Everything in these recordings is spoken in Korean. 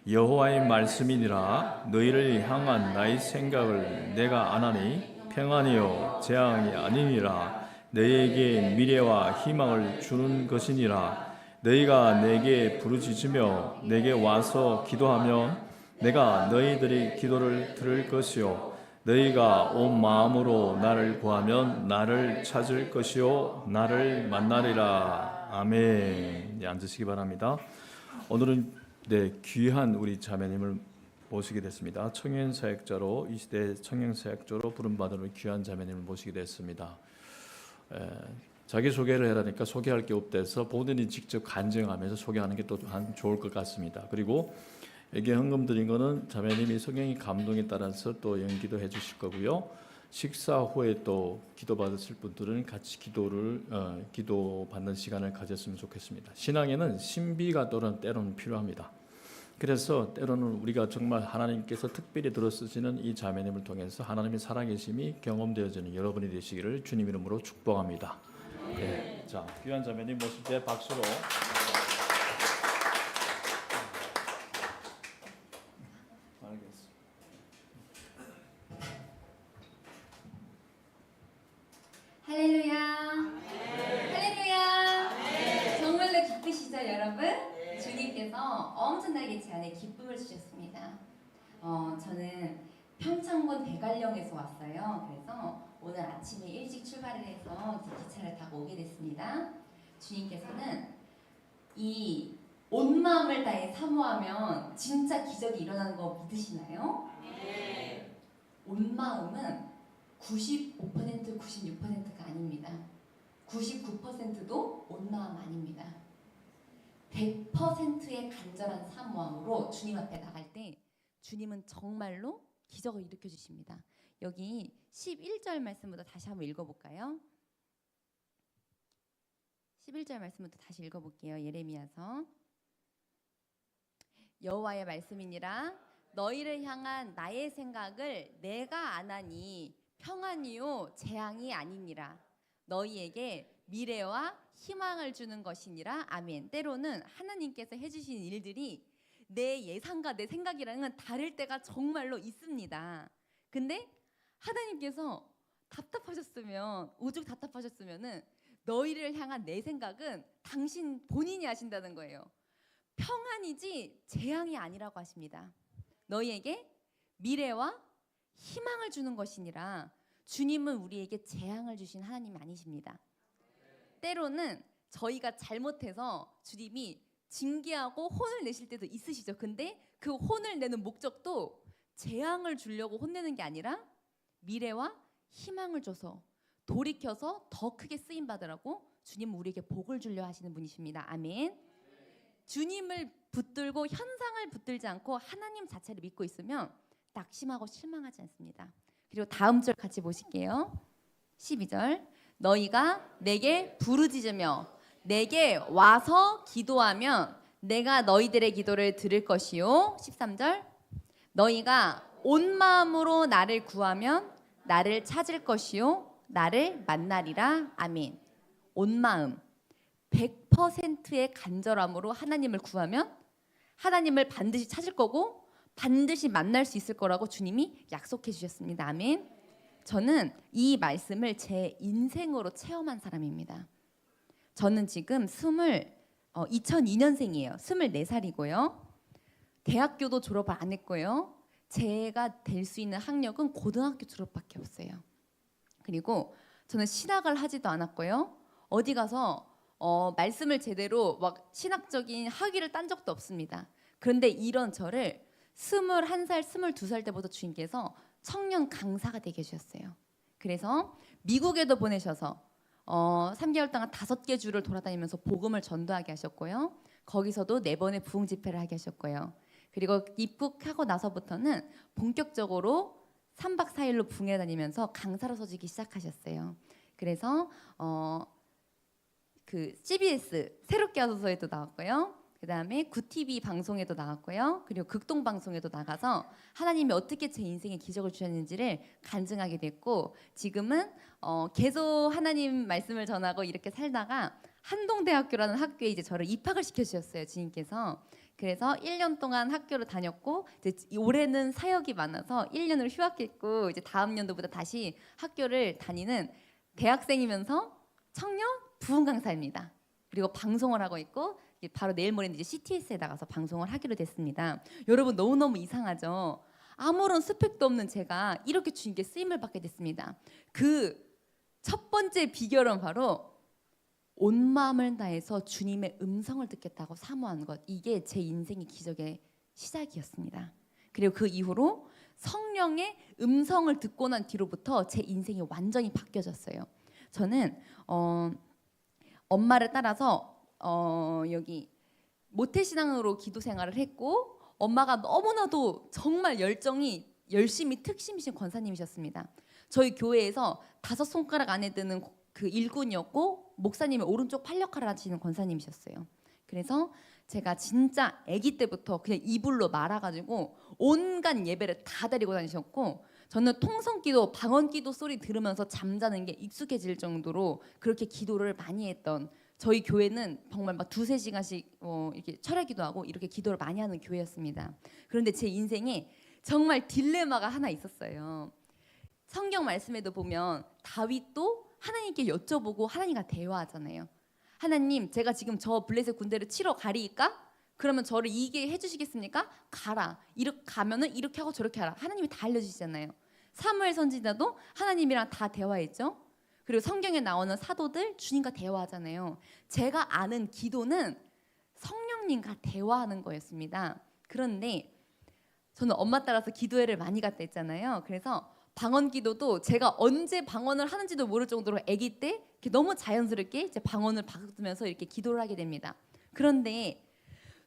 여호와의 말씀이니라. 너희를 향한 나의 생각을 내가 아나니 평안이요 재앙이 아니니라. 너희에게 미래와 희망을 주는 것이니라. 너희가 내게 부르짖으며 내게 와서 기도하면 내가 너희들의 기도를 들을 것이요 너희가 온 마음으로 나를 구하면 나를 찾을 것이요 나를 만나리라. 아멘. 네, 앉으시기 바랍니다. 오늘은 귀한 우리 자매님을 모시게 됐습니다. 청년사역자로 이 시대 청년사역자로 부름받은 우리 귀한 자매님을 모시게 됐습니다. 자기소개를 해라니까 소개할 게 없대서 본인이 직접 간증하면서 소개하는 게 또 좋을 것 같습니다. 그리고 여기 헌금 드린 거는 자매님이 성령의 감동에 따라서 또 연기도 해주실 거고요. 식사 후에 또 기도 받으실 분들은 같이 기도 받는 시간을 가졌으면 좋겠습니다. 신앙에는 신비가 때로는 필요합니다. 그래서 때로는 우리가 정말 하나님께서 특별히 들어쓰시는 이 자매님을 통해서 하나님의 살아계심이 경험되어지는 여러분이 되시기를 주님 이름으로 축복합니다. 네. 자, 귀한 자매님 모실 때 박수로. 할렐루야. 할렐루야. 정말로 기쁘시죠, 여러분? 주님께서 엄청나게 제 안에 기쁨을 주셨습니다. 저는 평창군 대관령에서 왔어요. 그래서 오늘 아침에 일찍 출발을 해서 이제 기차를 타고 오게 됐습니다. 주님께서는 이 온 마음을 다해 사모하면 진짜 기적이 일어나는 거 믿으시나요? 네. 온 마음은 95%, 96%가 아닙니다. 99%도 온 마음 아닙니다. 100%의 간절한 사모함으로 주님 앞에 나갈 때 주님은 정말로 기적을 일으켜 주십니다. 여기 11절 말씀부터 다시 한번 읽어볼까요? 11절 말씀부터 다시 읽어볼게요. 예레미야서. 여호와의 말씀이니라. 너희를 향한 나의 생각을 내가 아나니 평안이요 재앙이 아니니라. 너희에게 미래와 희망을 주는 것이니라. 아멘. 때로는 하나님께서 해주신 일들이 내 예상과 내 생각이랑은 다를 때가 정말로 있습니다. 근데 하나님께서 오죽 답답하셨으면은 너희를 향한 내 생각은 당신 본인이 하신다는 거예요. 평안이지 재앙이 아니라고 하십니다. 너희에게 미래와 희망을 주는 것이니라. 주님은 우리에게 재앙을 주신 하나님이 아니십니다. 때로는 저희가 잘못해서 주님이 징계하고 혼을 내실 때도 있으시죠. 근데 그 혼을 내는 목적도 재앙을 주려고 혼내는 게 아니라 미래와 희망을 줘서 돌이켜서 더 크게 쓰임 받으라고 주님은 우리에게 복을 주려 하시는 분이십니다. 아멘. 주님을 붙들고 현상을 붙들지 않고 하나님 자체를 믿고 있으면 낙심하고 실망하지 않습니다. 그리고 다음 절 같이 보실게요. 12절. 너희가 내게 부르짖으며 내게 와서 기도하면 내가 너희들의 기도를 들을 것이요. 13절. 너희가 온 마음으로 나를 구하면 나를 찾을 것이요 나를 만나리라. 아멘. 온 마음 100%의 간절함으로 하나님을 구하면 하나님을 반드시 찾을 거고 반드시 만날 수 있을 거라고 주님이 약속해 주셨습니다. 아멘. 저는 이 말씀을 제 인생으로 체험한 사람입니다. 저는 지금 2002년생이에요. 24살이고요. 대학교도 졸업을 안 했고요. 제가 될 수 있는 학력은 고등학교 졸업밖에 없어요. 그리고 저는 신학을 하지도 않았고요. 어디 가서 말씀을 제대로 막 신학적인 학위를 딴 적도 없습니다. 그런데 이런 저를 21살, 22살 때부터 주님께서 청년 강사가 되게 해주셨어요. 그래서 미국에도 보내셔서 3개월 동안 5개 주를 돌아다니면서 복음을 전도하게 하셨고요. 거기서도 4번의 부흥 집회를 하게 하셨고요. 그리고 입국하고 나서부터는 본격적으로 3박 4일로 부흥회 다니면서 강사로 서주기 시작하셨어요. 그래서 그 CBS 새롭게 하소서에도 나왔고요. 그 다음에 구TV 방송에도 나왔고요. 그리고 극동 방송에도 나가서 하나님이 어떻게 제 인생에 기적을 주셨는지를 간증하게 됐고, 지금은 계속 하나님 말씀을 전하고 이렇게 살다가 한동대학교라는 학교에 이제 저를 입학을 시켜주셨어요, 주님께서. 그래서 1년 동안 학교를 다녔고 이제 올해는 사역이 많아서 1년을 휴학했고 이제 다음 연도부터 다시 학교를 다니는 대학생이면서 청년 부흥 강사입니다. 그리고 방송을 하고 있고 바로 내일 모레는 이제 CTS에 나가서 방송을 하기로 됐습니다. 여러분 너무너무 이상하죠? 아무런 스펙도 없는 제가 이렇게 주님께 쓰임을 받게 됐습니다. 그 첫 번째 비결은 바로 온 마음을 다해서 주님의 음성을 듣겠다고 사모하는 것. 이게 제 인생의 기적의 시작이었습니다. 그리고 그 이후로 성령의 음성을 듣고 난 뒤로부터 제 인생이 완전히 바뀌어졌어요. 저는 엄마를 따라서 여기 모태신앙으로 기도 생활을 했고 엄마가 너무나도 정말 열정이 열심히 특심이신 권사님이셨습니다. 저희 교회에서 5손가락 안에 드는 그 일꾼이었고 목사님의 오른쪽 팔 역할을 하시는 권사님이셨어요. 그래서 제가 진짜 아기 때부터 그냥 이불로 말아가지고 온갖 예배를 다 드리고 다니셨고 저는 통성기도 방언기도 소리 들으면서 잠자는 게 익숙해질 정도로 그렇게 기도를 많이 했던 저희 교회는 정말 막 2-3시간씩 이렇게 철야기도 하고 이렇게 기도를 많이 하는 교회였습니다. 그런데 제 인생에 정말 딜레마가 하나 있었어요. 성경 말씀에도 보면 다윗도 하나님께 여쭤보고 하나님과 대화하잖아요. 하나님, 제가 지금 저 블레셋 군대를 치러 가리까? 그러면 저를 이기게 해주시겠습니까? 가라. 이렇게 가면은 이렇게 하고 저렇게 하라. 하나님이 다 알려주시잖아요. 사무엘 선지자도 하나님이랑 다 대화했죠. 그리고 성경에 나오는 사도들 주님과 대화하잖아요. 제가 아는 기도는 성령님과 대화하는 거였습니다. 그런데 저는 엄마 따라서 기도회를 많이 갔다 했잖아요. 그래서 방언 기도도 제가 언제 방언을 하는지도 모를 정도로 아기 때 이렇게 너무 자연스럽게 이제 방언을 받으면서 이렇게 기도를 하게 됩니다. 그런데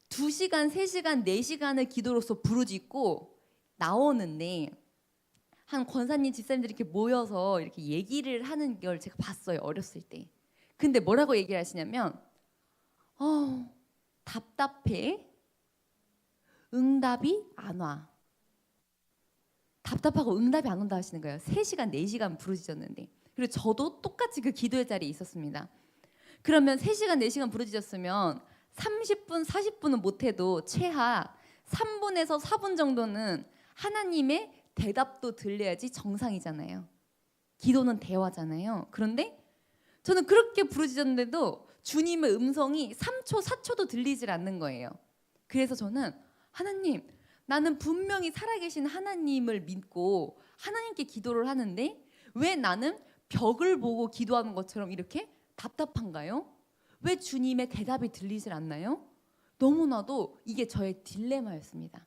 2시간, 3시간, 4시간을 기도로서 부르짖고 나오는데 한 권사님 집사님들이 이렇게 모여서 이렇게 얘기를 하는 걸 제가 봤어요. 어렸을 때. 근데 뭐라고 얘기를 하시냐면 답답해. 응답이 안 와. 답답하고 응답이 안 온다 하시는 거예요. 3시간, 4시간 부르짖었는데. 그리고 저도 똑같이 그 기도의 자리에 있었습니다. 그러면 3시간, 4시간 부르짖었으면 30분, 40분은 못해도 최하 3분에서 4분 정도는 하나님의 대답도 들려야지 정상이잖아요. 기도는 대화잖아요. 그런데 저는 그렇게 부르짖었는데도 주님의 음성이 3초, 4초도 들리질 않는 거예요. 그래서 저는 하나님, 나는 분명히 살아계신 하나님을 믿고 하나님께 기도를 하는데 왜 나는 벽을 보고 기도하는 것처럼 이렇게 답답한가요? 왜 주님의 대답이 들리질 않나요? 너무나도 이게 저의 딜레마였습니다.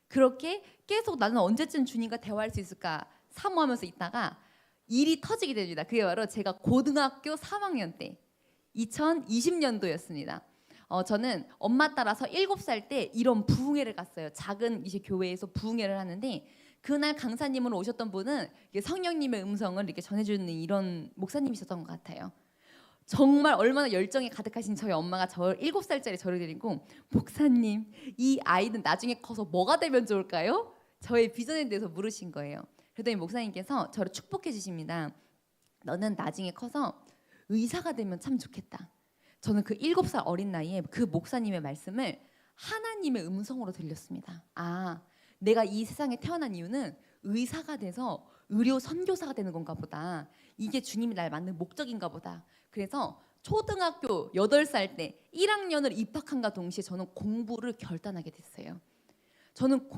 그렇게 계속 나는 언제쯤 주님과 대화할 수 있을까 사모하면서 있다가 일이 터지게 됩니다. 그게 바로 제가 고등학교 3학년 때 2020년도였습니다. 저는 엄마 따라서 7살 때 이런 부흥회를 갔어요. 작은 이제 교회에서 부흥회를 하는데 그날 강사님으로 오셨던 분은 성령님의 음성을 이렇게 전해주는 이런 목사님이셨던 것 같아요. 정말 얼마나 열정이 가득하신 저희 엄마가 7살짜리 저를 데리고 목사님, 이 아이는 나중에 커서 뭐가 되면 좋을까요? 저의 비전에 대해서 물으신 거예요. 그랬더니 목사님께서 저를 축복해 주십니다. 너는 나중에 커서 의사가 되면 참 좋겠다. 저는 그 7살 어린 나이에 그 목사님의 말씀을 하나님의 음성으로 들렸습니다. 아, 내가 이 세상에 태어난 이유는 의사가 돼서 의료 선교사가 되는 건가 보다. 이게 주님이 날 만든 목적인가 보다. 그래서 초등학교 8살 때 1학년을 입학한과 동시에 저는 공부를 결단하게 됐어요. 저는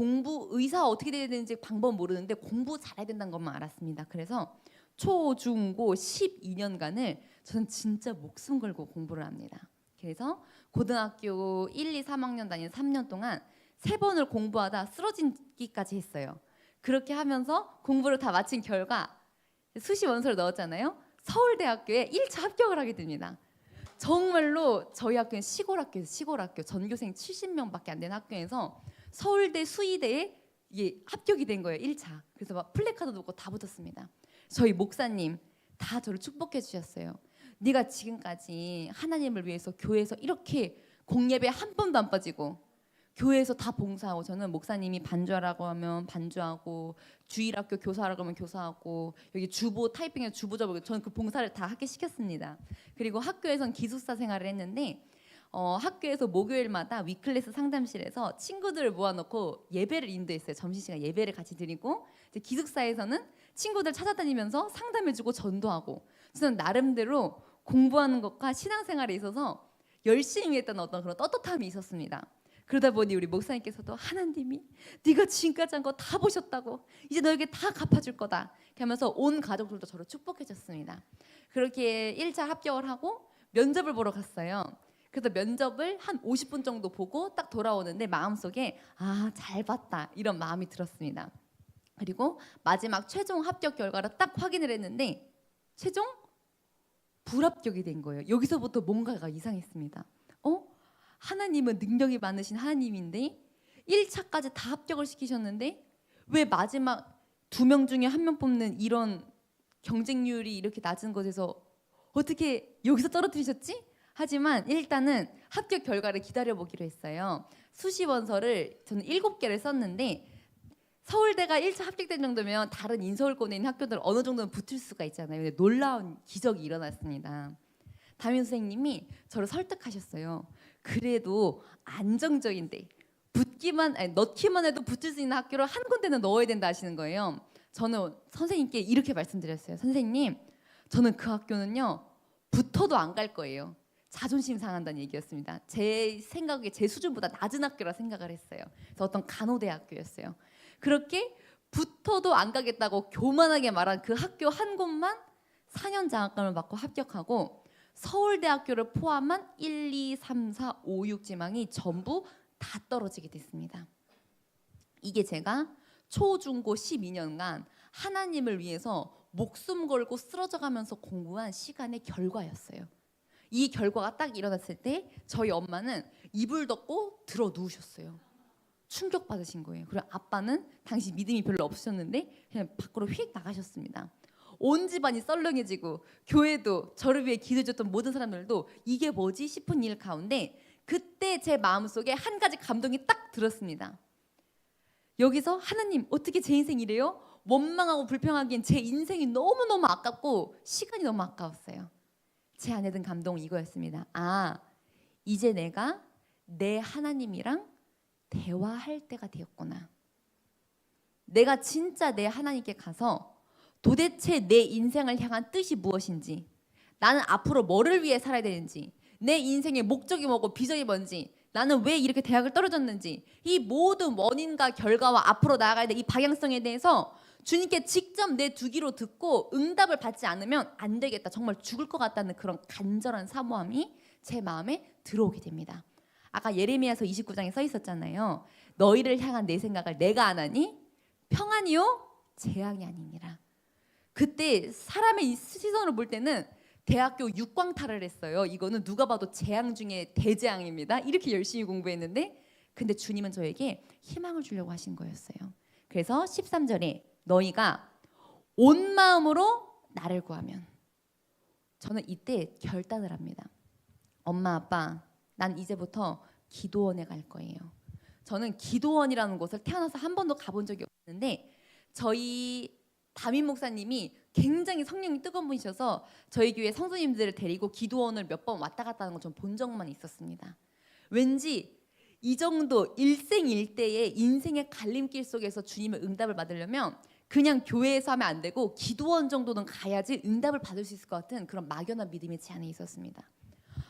의사 어떻게 돼야 되는지 방법 모르는데 공부 잘해야 된다는 것만 알았습니다. 그래서 초, 중, 고 12년간을 저는 진짜 목숨 걸고 공부를 합니다. 그래서 고등학교 1, 2, 3학년 다니는 3년 동안 3번을 공부하다 쓰러지기까지 했어요. 그렇게 하면서 공부를 다 마친 결과 수시 원서를 넣었잖아요. 서울대학교에 1차 합격을 하게 됩니다. 정말로 저희 학교는 시골 학교에서 시골 학교 전교생 70명밖에 안 되는 학교에서 서울대 수의대에 이게 합격이 된 거예요. 1차. 그래서 막 플래카드도 놓고 다 붙었습니다. 저희 목사님 다 저를 축복해 주셨어요. 네가 지금까지 하나님을 위해서 교회에서 이렇게 공예배 한 번도 안 빠지고 교회에서 다 봉사하고 저는 목사님이 반주하라고 하면 반주하고 주일학교 교사하라고 하면 교사하고 여기 주보 타이핑에 주보 접고 저는 그 봉사를 다 하게 시켰습니다. 그리고 학교에선 기숙사 생활을 했는데 학교에서 목요일마다 위클래스 상담실에서 친구들을 모아놓고 예배를 인도했어요. 점심시간 예배를 같이 드리고 이제 기숙사에서는 친구들 찾아다니면서 상담해주고 전도하고 저는 나름대로 공부하는 것과 신앙생활에 있어서 열심히 했던 어떤 그런 떳떳함이 있었습니다. 그러다 보니 우리 목사님께서도 하나님이 네가 지금까지 한 거 다 보셨다고 이제 너에게 다 갚아줄 거다 이렇게 하면서 온 가족들도 저를 축복해 줬습니다. 그렇게 1차 합격을 하고 면접을 보러 갔어요. 그래서 면접을 한 50분 정도 보고 딱 돌아오는데 마음속에 잘 봤다 이런 마음이 들었습니다. 그리고 마지막 최종 합격 결과를 딱 확인을 했는데 최종 불합격이 된 거예요. 여기서부터 뭔가가 이상했습니다. 하나님은 능력이 많으신 하나님인데 1차까지 다 합격을 시키셨는데 왜 마지막 2명 중에 1명 뽑는 이런 경쟁률이 이렇게 낮은 곳에서 어떻게 여기서 떨어뜨리셨지? 하지만 일단은 합격 결과를 기다려보기로 했어요. 수시 원서를 저는 7개를 썼는데 서울대가 1차 합격된 정도면 다른 인서울권에 있는 학교들 어느 정도는 붙을 수가 있잖아요. 근데 놀라운 기적이 일어났습니다. 담임 선생님이 저를 설득하셨어요. 그래도 안정적인데 넣기만 해도 붙을 수 있는 학교를 한 군데는 넣어야 된다 하시는 거예요. 저는 선생님께 이렇게 말씀드렸어요. 선생님, 저는 그 학교는요 붙어도 안 갈 거예요. 자존심 상한다는 얘기였습니다. 제 생각에 제 수준보다 낮은 학교라 생각을 했어요. 그래서 어떤 간호대학교였어요. 그렇게 붙어도 안 가겠다고 교만하게 말한 그 학교 한 곳만 4년 장학금을 받고 합격하고 서울대학교를 포함한 1, 2, 3, 4, 5, 6 지망이 전부 다 떨어지게 됐습니다. 이게 제가 초, 중, 고 12년간 하나님을 위해서 목숨 걸고 쓰러져가면서 공부한 시간의 결과였어요. 이 결과가 딱 일어났을 때 저희 엄마는 이불 덮고 들어 누우셨어요. 충격받으신 거예요. 그리고 아빠는 당시 믿음이 별로 없으셨는데 그냥 밖으로 휙 나가셨습니다. 온 집안이 썰렁해지고 교회도 저를 위해 기도해줬던 모든 사람들도 이게 뭐지 싶은 일 가운데 그때 제 마음속에 한 가지 감동이 딱 들었습니다. 여기서 하나님 어떻게 제 인생 이래요? 원망하고 불평하기엔 제 인생이 너무너무 아깝고 시간이 너무 아까웠어요. 제 안에 든 감동은 이거였습니다. 이제 내가 내 하나님이랑 대화할 때가 되었구나. 내가 진짜 내 하나님께 가서 도대체 내 인생을 향한 뜻이 무엇인지, 나는 앞으로 뭐를 위해 살아야 되는지, 내 인생의 목적이 뭐고 비전이 뭔지, 나는 왜 이렇게 대학을 떨어졌는지, 이 모든 원인과 결과와 앞으로 나아가야 될 이 방향성에 대해서 주님께 직접 내 두 귀로 듣고 응답을 받지 않으면 안 되겠다, 정말 죽을 것 같다는 그런 간절한 사모함이 제 마음에 들어오게 됩니다. 아까 예레미야서 29장에 써 있었잖아요. 너희를 향한 내 생각을 내가 안 하니 평안이요 재앙이 아니니라. 그때 사람의 시선으로 볼 때는 대학교 6광탈을 했어요. 이거는 누가 봐도 재앙 중에 대재앙입니다. 이렇게 열심히 공부했는데 근데 주님은 저에게 희망을 주려고 하신 거였어요. 그래서 13절에 너희가 온 마음으로 나를 구하면, 저는 이때 결단을 합니다. 엄마 아빠, 난 이제부터 기도원에 갈 거예요. 저는 기도원이라는 곳을 태어나서 한 번도 가본 적이 없는데 저희 담임 목사님이 굉장히 성령이 뜨거운 분이셔서 저희 교회 성도님들을 데리고 기도원을 몇 번 왔다 갔다 하는 걸 좀 본 적만 있었습니다. 왠지 이 정도 일생일대의 인생의 갈림길 속에서 주님의 응답을 받으려면 그냥 교회에서 하면 안 되고 기도원 정도는 가야지 응답을 받을 수 있을 것 같은 그런 막연한 믿음이 제 안에 있었습니다.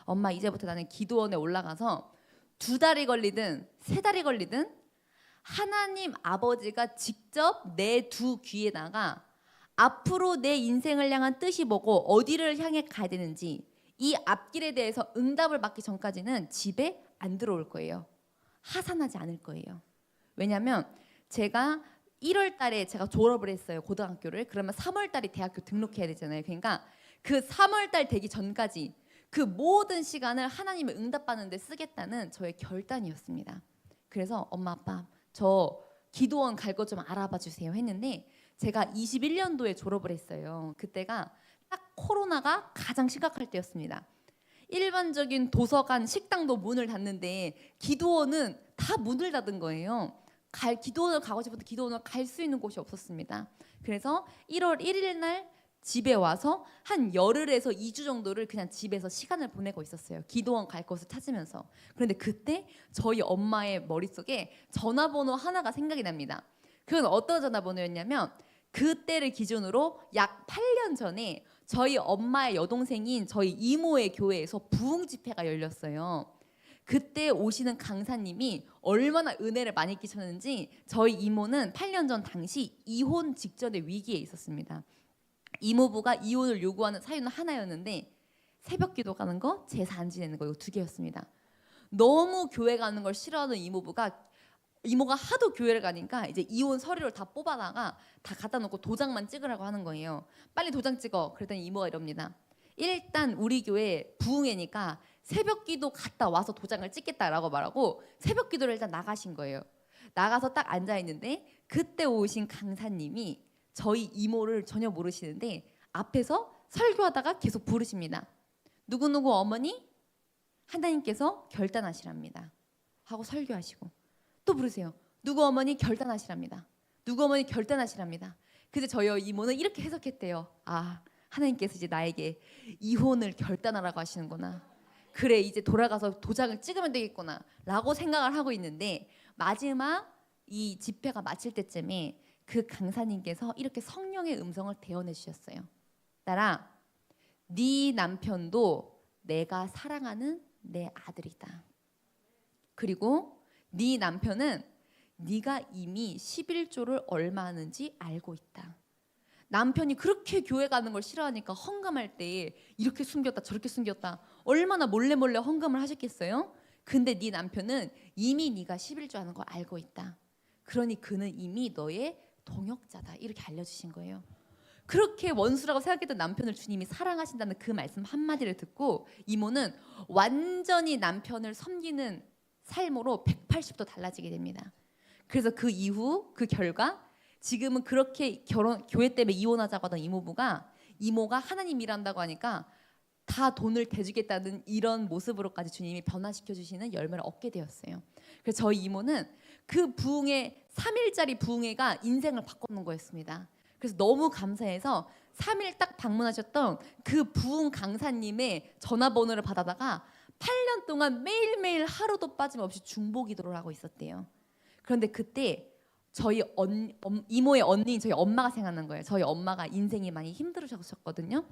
엄마, 이제부터 나는 기도원에 올라가서 2달이 걸리든 3달이 걸리든 하나님 아버지가 직접 내 두 귀에다가 앞으로 내 인생을 향한 뜻이 뭐고 어디를 향해 가야 되는지 이 앞길에 대해서 응답을 받기 전까지는 집에 안 들어올 거예요. 하산하지 않을 거예요. 왜냐하면 제가 1월 달에 제가 졸업을 했어요. 고등학교를. 그러면 3월 달에 대학교 등록해야 되잖아요. 그러니까 그 3월 달 되기 전까지 그 모든 시간을 하나님의 응답받는 데 쓰겠다는 저의 결단이었습니다. 그래서 엄마 아빠 저 기도원 갈 것 좀 알아봐 주세요 했는데 제가 21년도에 졸업을 했어요. 그때가 딱 코로나가 가장 심각할 때였습니다. 일반적인 도서관, 식당도 문을 닫는데 기도원은 다 문을 닫은 거예요. 기도원을 가고 싶어도 기도원을 갈 수 있는 곳이 없었습니다. 그래서 1월 1일 날 집에 와서 한 열흘에서 2주 정도를 그냥 집에서 시간을 보내고 있었어요. 기도원 갈 곳을 찾으면서. 그런데 그때 저희 엄마의 머릿속에 전화번호 하나가 생각이 납니다. 그건 어떤 전화번호였냐면 그때를 기준으로 약 8년 전에 저희 엄마의 여동생인 저희 이모의 교회에서 부흥 집회가 열렸어요. 그때 오시는 강사님이 얼마나 은혜를 많이 끼쳤는지 저희 이모는 8년 전 당시 이혼 직전의 위기에 있었습니다. 이모부가 이혼을 요구하는 사유는 하나였는데 새벽 기도 가는 거, 제사 안 지내는 거 이거 두 개였습니다. 너무 교회 가는 걸 싫어하는 이모가 하도 교회를 가니까 이제 이혼 서류를 다 뽑아다가 다 갖다 놓고 도장만 찍으라고 하는 거예요. 빨리 도장 찍어. 그랬더니 이모가 이럽니다. 일단 우리 교회 부흥회니까 새벽 기도 갔다 와서 도장을 찍겠다라고 말하고 새벽 기도를 일단 나가신 거예요. 나가서 딱 앉아 있는데 그때 오신 강사님이 저희 이모를 전혀 모르시는데 앞에서 설교하다가 계속 부르십니다. 누구누구 어머니 하나님께서 결단하시랍니다 하고 설교하시고 또 부르세요. 누구 어머니 결단하시랍니다. 누구 어머니 결단하시랍니다. 그래서 저희 이모는 이렇게 해석했대요. 아, 하나님께서 이제 나에게 이혼을 결단하라고 하시는구나. 그래, 이제 돌아가서 도장을 찍으면 되겠구나 라고 생각을 하고 있는데 마지막 이 집회가 마칠 때쯤에 그 강사님께서 이렇게 성령의 음성을 대언해 주셨어요. 딸아, 네 남편도 내가 사랑하는 내 아들이다. 그리고 네 남편은 네가 이미 11조를 얼마 하는지 알고 있다. 남편이 그렇게 교회 가는 걸 싫어하니까 헌금할 때 이렇게 숨겼다 저렇게 숨겼다 얼마나 몰래 헌금을 하셨겠어요? 근데 네 남편은 이미 네가 11조 하는 걸 알고 있다. 그러니 그는 이미 너의 동역자다. 이렇게 알려주신 거예요. 그렇게 원수라고 생각했던 남편을 주님이 사랑하신다는 그 말씀 한마디를 듣고 이모는 완전히 남편을 섬기는 삶으로 180도 달라지게 됩니다. 그래서 그 이후 그 결과 지금은 그렇게 교회 때문에 이혼하자고 하던 이모가 하나님 일한다고 하니까 다 돈을 대주겠다는 이런 모습으로까지 주님이 변화시켜 주시는 열매를 얻게 되었어요. 그래서 저희 이모는 그 부흥회 3일짜리 부흥회가 인생을 바꿔놓은 거였습니다. 그래서 너무 감사해서 3일 딱 방문하셨던 그 부흥 강사님의 전화번호를 받아다가 8년 동안 매일매일 하루도 빠짐없이 중보기도를 하고 있었대요. 그런데 그때 저희 이모의 언니인 저희 엄마가 생각난 거예요. 저희 엄마가 인생이 많이 힘들으셨거든요.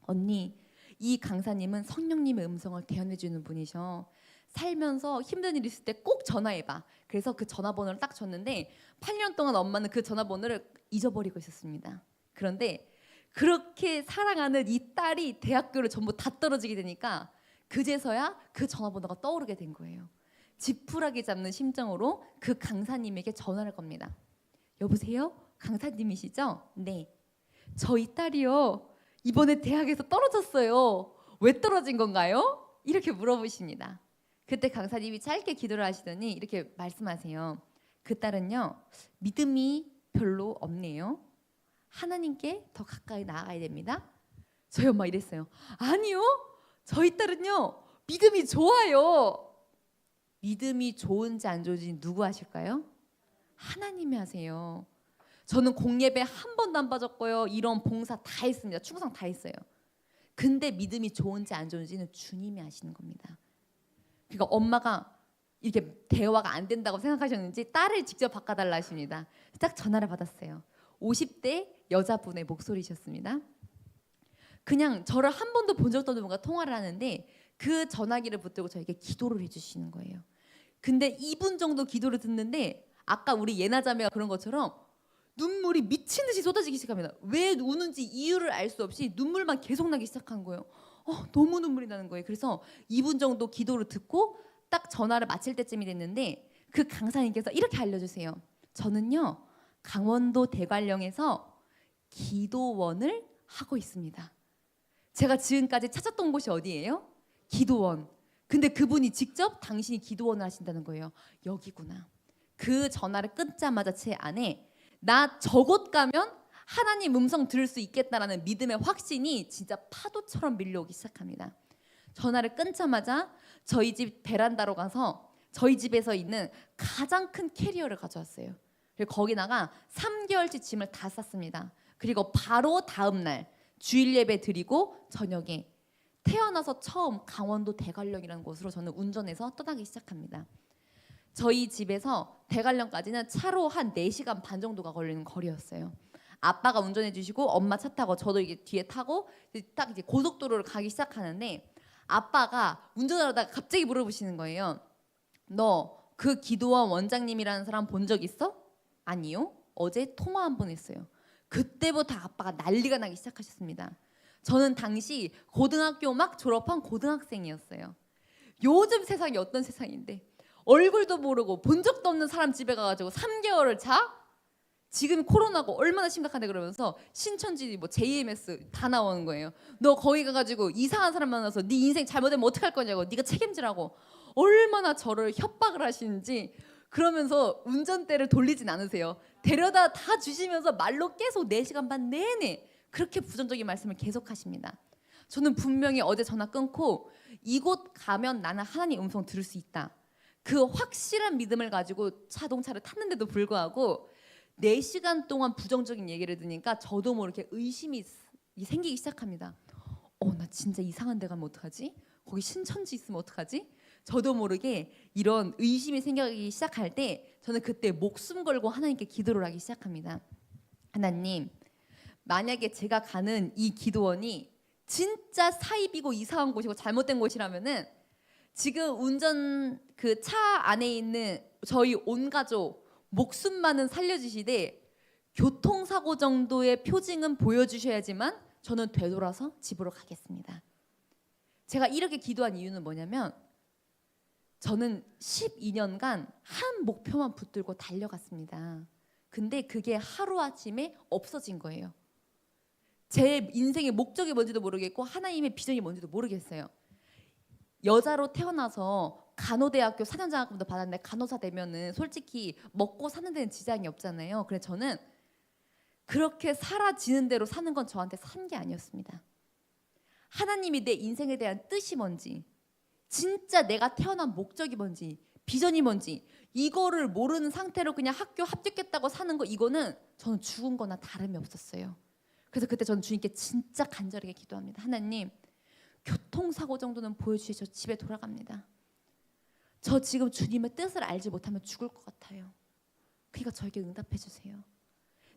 언니, 이 강사님은 성령님의 음성을 대언해 주는 분이셔. 살면서 힘든 일 있을 때 꼭 전화해봐. 그래서 그 전화번호를 딱 줬는데 8년 동안 엄마는 그 전화번호를 잊어버리고 있었습니다. 그런데 그렇게 사랑하는 이 딸이 대학교를 전부 다 떨어지게 되니까 그제서야 그 전화번호가 떠오르게 된 거예요. 지푸라기 잡는 심정으로 그 강사님에게 전화를 겁니다. 여보세요? 강사님이시죠? 네. 저희 딸이요. 이번에 대학에서 떨어졌어요. 왜 떨어진 건가요? 이렇게 물어보십니다. 그때 강사님이 짧게 기도를 하시더니 이렇게 말씀하세요. 그 딸은요. 믿음이 별로 없네요. 하나님께 더 가까이 나아가야 됩니다. 저희 엄마 이랬어요. 아니요. 저희 딸은요. 믿음이 좋아요. 믿음이 좋은지 안 좋은지 누구 하실까요? 하나님이 하세요. 저는 공예배 한 번도 안 빠졌고요. 이런 봉사 다 했습니다. 충성 다 했어요. 근데 믿음이 좋은지 안 좋은지는 주님이 아시는 겁니다. 그러니까 엄마가 이렇게 대화가 안 된다고 생각하셨는지 딸을 직접 바꿔달라 하십니다. 딱 전화를 받았어요. 50대 여자분의 목소리셨습니다. 그냥 저를 한 번도 본 적도 없는 분과 통화를 하는데 그 전화기를 붙들고 저에게 기도를 해주시는 거예요. 근데 2분 정도 기도를 듣는데 아까 우리 예나자매가 그런 것처럼 눈물이 미친 듯이 쏟아지기 시작합니다. 왜 우는지 이유를 알 수 없이 눈물만 계속 나기 시작한 거예요. 너무 눈물이 나는 거예요. 그래서 2분 정도 기도를 듣고 딱 전화를 마칠 때쯤이 됐는데 그 강사님께서 이렇게 알려주세요. 저는요 강원도 대관령에서 기도원을 하고 있습니다. 제가 지금까지 찾았던 곳이 어디예요? 기도원. 근데 그분이 직접 당신이 기도원을 하신다는 거예요. 여기구나. 그 전화를 끊자마자 제 안에 나 저곳 가면 하나님 음성 들을 수 있겠다라는 믿음의 확신이 진짜 파도처럼 밀려오기 시작합니다. 전화를 끊자마자 저희 집 베란다로 가서 저희 집에서 있는 가장 큰 캐리어를 가져왔어요. 그리고 거기다가 3개월치 짐을 다 쌌습니다. 그리고 바로 다음 날 주일 예배 드리고 저녁에 태어나서 처음 강원도 대관령이라는 곳으로 저는 운전해서 떠나기 시작합니다. 저희 집에서 대관령까지는 차로 한 4시간 반 정도가 걸리는 거리였어요. 아빠가 운전해 주시고 엄마 차 타고 저도 이게 뒤에 타고 딱 이제 고속도로를 가기 시작하는데 아빠가 운전하다가 갑자기 물어보시는 거예요. 너 그 기도원 원장님이라는 사람 본 적 있어? 아니요. 어제 통화 한 번 했어요. 그때부터 아빠가 난리가 나기 시작하셨습니다. 저는 당시 고등학교 막 졸업한 고등학생이었어요. 요즘 세상이 어떤 세상인데 얼굴도 모르고 본 적도 없는 사람 집에 가가지고 3개월을 자? 지금 코로나가 얼마나 심각한데 그러면서 신천지 뭐 JMS 다 나오는 거예요. 너 거기 가가지고 이상한 사람 만나서 네 인생 잘못되면 어떡할 거냐고 네가 책임지라고 얼마나 저를 협박을 하시는지 그러면서 운전대를 돌리진 않으세요. 데려다 다 주시면서 말로 계속 4시간 반 내내 그렇게 부정적인 말씀을 계속 하십니다. 저는 분명히 어제 전화 끊고 이곳 가면 나는 하나님 음성 들을 수 있다. 그 확실한 믿음을 가지고 자동차를 탔는데도 불구하고 4시간 동안 부정적인 얘기를 들으니까 저도 모르게 의심이 생기기 시작합니다. 나 진짜 이상한 데 가면 어떡하지? 거기 신천지 있으면 어떡하지? 저도 모르게 이런 의심이 생기기 시작할 때 저는 그때 목숨 걸고 하나님께 기도를 하기 시작합니다. 하나님, 만약에 제가 가는 이 기도원이 진짜 사입이고 이상한 곳이고 잘못된 곳이라면은 지금 운전 그 차 안에 있는 저희 온 가족 목숨만은 살려주시되 교통사고 정도의 표징은 보여주셔야지만 저는 되돌아서 집으로 가겠습니다. 제가 이렇게 기도한 이유는 뭐냐면 저는 12년간 한 목표만 붙들고 달려갔습니다. 근데 그게 하루아침에 없어진 거예요. 제 인생의 목적이 뭔지도 모르겠고 하나님의 비전이 뭔지도 모르겠어요. 여자로 태어나서 간호대학교 4년 장학금도 받았는데 간호사 되면은 솔직히 먹고 사는 데는 지장이 없잖아요. 그래서 저는 그렇게 사라지는 대로 사는 건 저한테 산 게 아니었습니다. 하나님이 내 인생에 대한 뜻이 뭔지 진짜 내가 태어난 목적이 뭔지 비전이 뭔지 이거를 모르는 상태로 그냥 학교 합격했다고 사는 거 이거는 저는 죽은 거나 다름이 없었어요. 그래서 그때 저는 주님께 진짜 간절하게 기도합니다. 하나님 교통사고 정도는 보여주셔서 집에 돌아갑니다. 저 지금 주님의 뜻을 알지 못하면 죽을 것 같아요. 그러니까 저에게 응답해 주세요.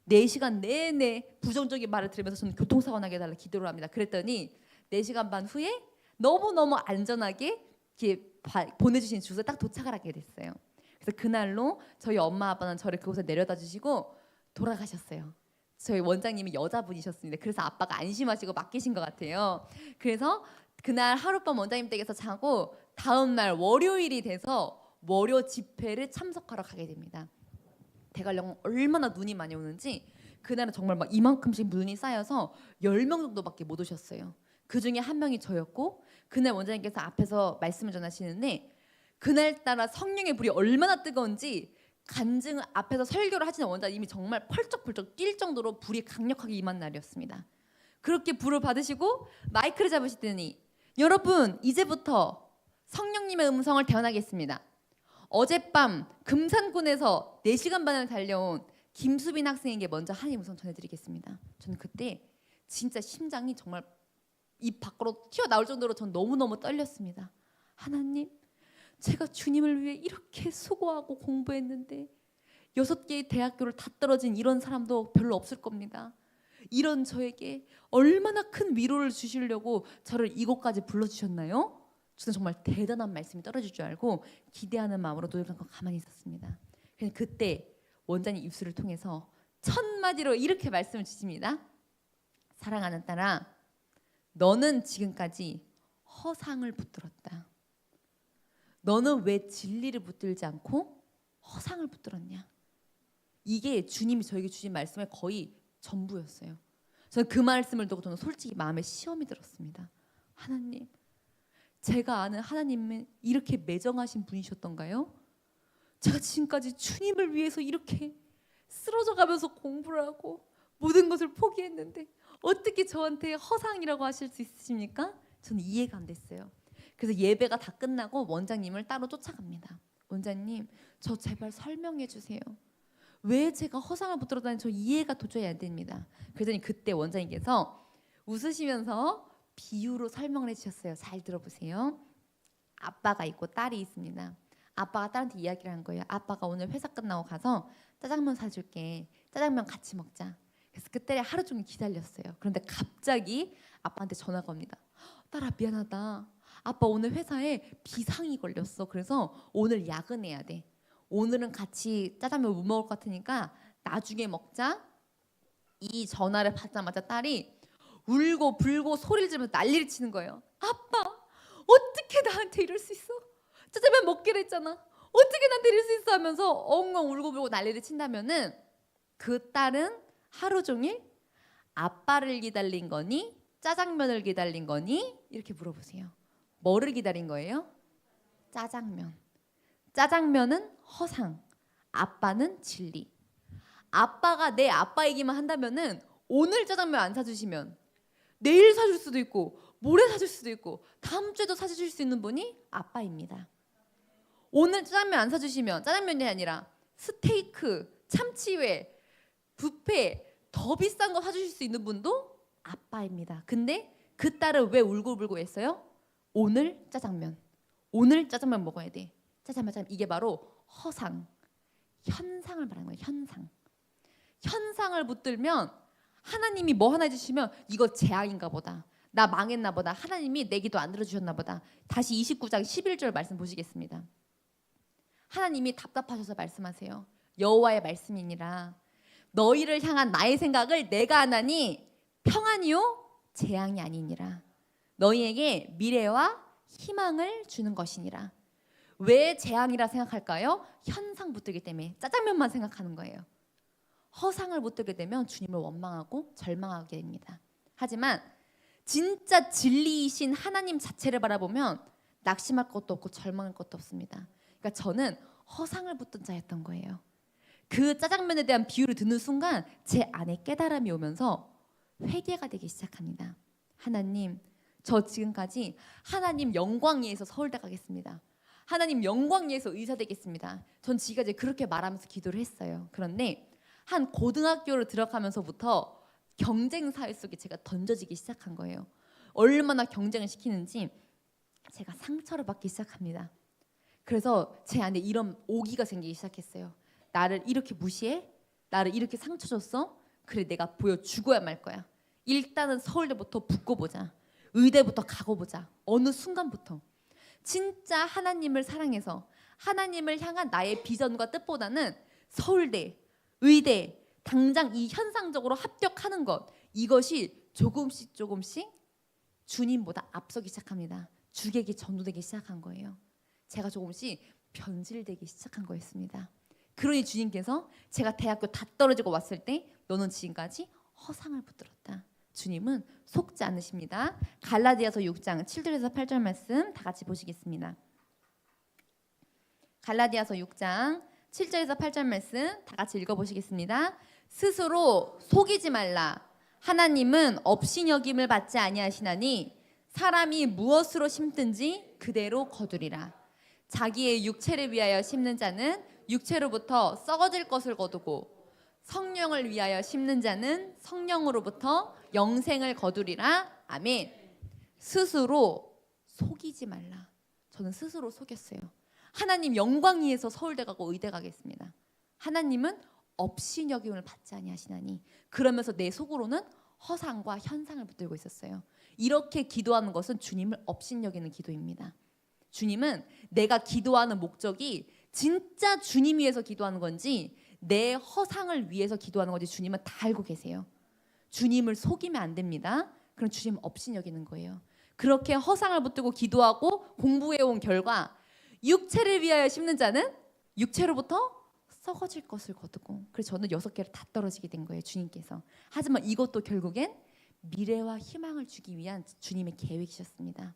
4시간 내내 부정적인 말을 들으면서 저는 교통사고 나게 해달라 기도를 합니다. 그랬더니 4시간 반 후에 너무너무 안전하게 이렇게 보내주신 주소에 딱 도착을 하게 됐어요. 그래서 그날로 저희 엄마 아빠는 저를 그곳에 내려다 주시고 돌아가셨어요. 저희 원장님이 여자분이셨습니다. 그래서 아빠가 안심하시고 맡기신 것 같아요. 그래서 그날 하룻밤 원장님 댁에서 자고 다음 날 월요일이 돼서 월요 집회를 참석하러 가게 됩니다. 대관령 얼마나 눈이 많이 오는지 그날은 정말 막 이만큼씩 눈이 쌓여서 10명 정도밖에 못 오셨어요. 그중에 한 명이 저였고 그날 원장님께서 앞에서 말씀을 전하시는데 그날따라 성령의 불이 얼마나 뜨거운지 간증 앞에서 설교를 하시는 원장님이 정말 펄쩍펄쩍 뛸 정도로 불이 강력하게 임한 날이었습니다. 그렇게 불을 받으시고 마이크를 잡으시더니 여러분 이제부터 성령님의 음성을 대언하겠습니다. 어젯밤 금산군에서 4시간 반을 달려온 김수빈 학생에게 먼저 하나님 음성 전해드리겠습니다. 저는 그때 진짜 심장이 정말 입 밖으로 튀어나올 정도로 전 너무너무 떨렸습니다. 하나님 제가 주님을 위해 이렇게 수고하고 공부했는데 6개의 대학교를 다 떨어진 이런 사람도 별로 없을 겁니다. 이런 저에게 얼마나 큰 위로를 주시려고 저를 이곳까지 불러주셨나요? 저는 정말 대단한 말씀이 떨어질 줄 알고 기대하는 마음으로 눈을 감고 가만히 있었습니다. 그때 원장님 입술을 통해서 첫 마디로 이렇게 말씀을 주십니다. 사랑하는 딸아, 너는 지금까지 허상을 붙들었다. 너는 왜 진리를 붙들지 않고 허상을 붙들었냐? 이게 주님이 저에게 주신 말씀의 거의 전부였어요. 저는 그 말씀을 듣고 저는 솔직히 마음에 시험이 들었습니다. 하나님, 제가 아는 하나님은 이렇게 매정하신 분이셨던가요? 제가 지금까지 주님을 위해서 이렇게 쓰러져가면서 공부를 하고 모든 것을 포기했는데 어떻게 저한테 허상이라고 하실 수 있으십니까? 저는 이해가 안 됐어요. 그래서 예배가 다 끝나고 원장님을 따로 쫓아갑니다. 원장님, 저 제발 설명해 주세요. 왜 제가 허상을 붙들었다는 저 이해가 도저히 안 됩니다. 그랬더니 그때 원장님께서 웃으시면서 비유로 설명을 해주셨어요. 잘 들어보세요. 아빠가 있고 딸이 있습니다. 아빠가 딸한테 이야기를 한 거예요. 아빠가 오늘 회사 끝나고 가서 짜장면 사줄게. 짜장면 같이 먹자. 그래서 그때 하루 종일 기다렸어요. 그런데 갑자기 아빠한테 전화가 옵니다. 딸아 미안하다. 아빠 오늘 회사에 비상이 걸렸어. 그래서 오늘 야근해야 돼. 오늘은 같이 짜장면 못 먹을 것 같으니까 나중에 먹자. 이 전화를 받자마자 딸이 울고 불고 소리를 지르면서 난리를 치는 거예요. 아빠 어떻게 나한테 이럴 수 있어? 짜장면 먹기로 했잖아. 어떻게 나한테 이럴 수 있어? 하면서 엉엉 울고 불고 난리를 친다면은 그 딸은 하루 종일 아빠를 기다린 거니 짜장면을 기다린 거니 이렇게 물어보세요. 뭐를 기다린 거예요? 짜장면. 짜장면은 허상, 아빠는 진리. 아빠가 내 아빠 얘기만 한다면은 오늘 짜장면 안 사주시면 내일 사줄 수도 있고 모레 사줄 수도 있고 다음 주에도 사주실 수 있는 분이 아빠입니다. 오늘 짜장면 안 사주시면 짜장면이 아니라 스테이크, 참치회, 뷔페 더 비싼 거 사주실 수 있는 분도 아빠입니다. 근데 그 딸은 왜 울고불고 했어요? 오늘 짜장면 먹어야 돼. 짜장면 이게 바로 허상, 현상을 말하는 거예요. 현상을 붙들면 하나님이 뭐 하나 해주시면 이거 재앙인가 보다. 나 망했나 보다. 하나님이 내 기도 안 들어주셨나 보다. 다시 29장 11절 말씀 보시겠습니다. 하나님이 답답하셔서 말씀하세요. 여호와의 말씀이니라. 너희를 향한 나의 생각을 내가 하나니 평안이요 재앙이 아니니라. 너희에게 미래와 희망을 주는 것이니라. 왜 재앙이라 생각할까요? 현상 붙들기 때문에 짜장면만 생각하는 거예요. 허상을 붙들게 되면 주님을 원망하고 절망하게 됩니다. 하지만 진짜 진리이신 하나님 자체를 바라보면 낙심할 것도 없고 절망할 것도 없습니다. 그러니까 저는 허상을 붙든 자였던 거예요. 그 짜장면에 대한 비유를 듣는 순간 제 안에 깨달음이 오면서 회개가 되기 시작합니다. 하나님, 저 지금까지 하나님 영광 위에서 서울대 가겠습니다. 하나님 영광 위에서 의사 되겠습니다. 전 지금까지 그렇게 말하면서 기도를 했어요. 그런데 한 고등학교를 들어가면서부터 경쟁 사회 속에 제가 던져지기 시작한 거예요. 얼마나 경쟁을 시키는지 제가 상처를 받기 시작합니다. 그래서 제 안에 이런 오기가 생기기 시작했어요. 나를 이렇게 무시해? 나를 이렇게 상처 줬어? 그래 내가 보여 죽어야 말 거야. 일단은 서울대부터 붙고 보자. 의대부터 가고 보자. 어느 순간부터 진짜 하나님을 사랑해서 하나님을 향한 나의 비전과 뜻보다는 서울대, 의대, 당장 이 현상적으로 합격하는 것, 이것이 조금씩 주님보다 앞서기 시작합니다. 주객이 전도되기 시작한 거예요. 제가 조금씩 변질되기 시작한 거였습니다. 그러니 주님께서 제가 대학교 다 떨어지고 왔을 때 너는 지금까지 허상을 붙들었다. 주님은 속지 않으십니다. 갈라디아서 6장 7절에서 8절 말씀 다 같이 보시겠습니다. 갈라디아서 6장 7절에서 8절 말씀 다 같이 읽어보시겠습니다. 스스로 속이지 말라. 하나님은 업신여김을 받지 아니하시나니 사람이 무엇으로 심든지 그대로 거두리라. 자기의 육체를 위하여 심는 자는 육체로부터 썩어질 것을 거두고 성령을 위하여 심는 자는 성령으로부터 영생을 거두리라. 아멘. 스스로 속이지 말라. 저는 스스로 속였어요. 하나님 영광 위에서 서울대 가고 의대 가겠습니다. 하나님은 업신여김을 받지 아니하시나니. 그러면서 내 속으로는 허상과 현상을 붙들고 있었어요. 이렇게 기도하는 것은 주님을 업신여기는 기도입니다. 주님은 내가 기도하는 목적이 진짜 주님 위해서 기도하는 건지 내 허상을 위해서 기도하는 건지 주님은 다 알고 계세요. 주님을 속이면 안 됩니다. 그럼 주님 업신여기는 거예요. 그렇게 허상을 붙들고 기도하고 공부해온 결과 육체를 위하여 심는 자는 육체로부터 썩어질 것을 거두고, 그래서 저는 6개를 다 떨어지게 된 거예요. 주님께서. 하지만 이것도 결국엔 미래와 희망을 주기 위한 주님의 계획이셨습니다.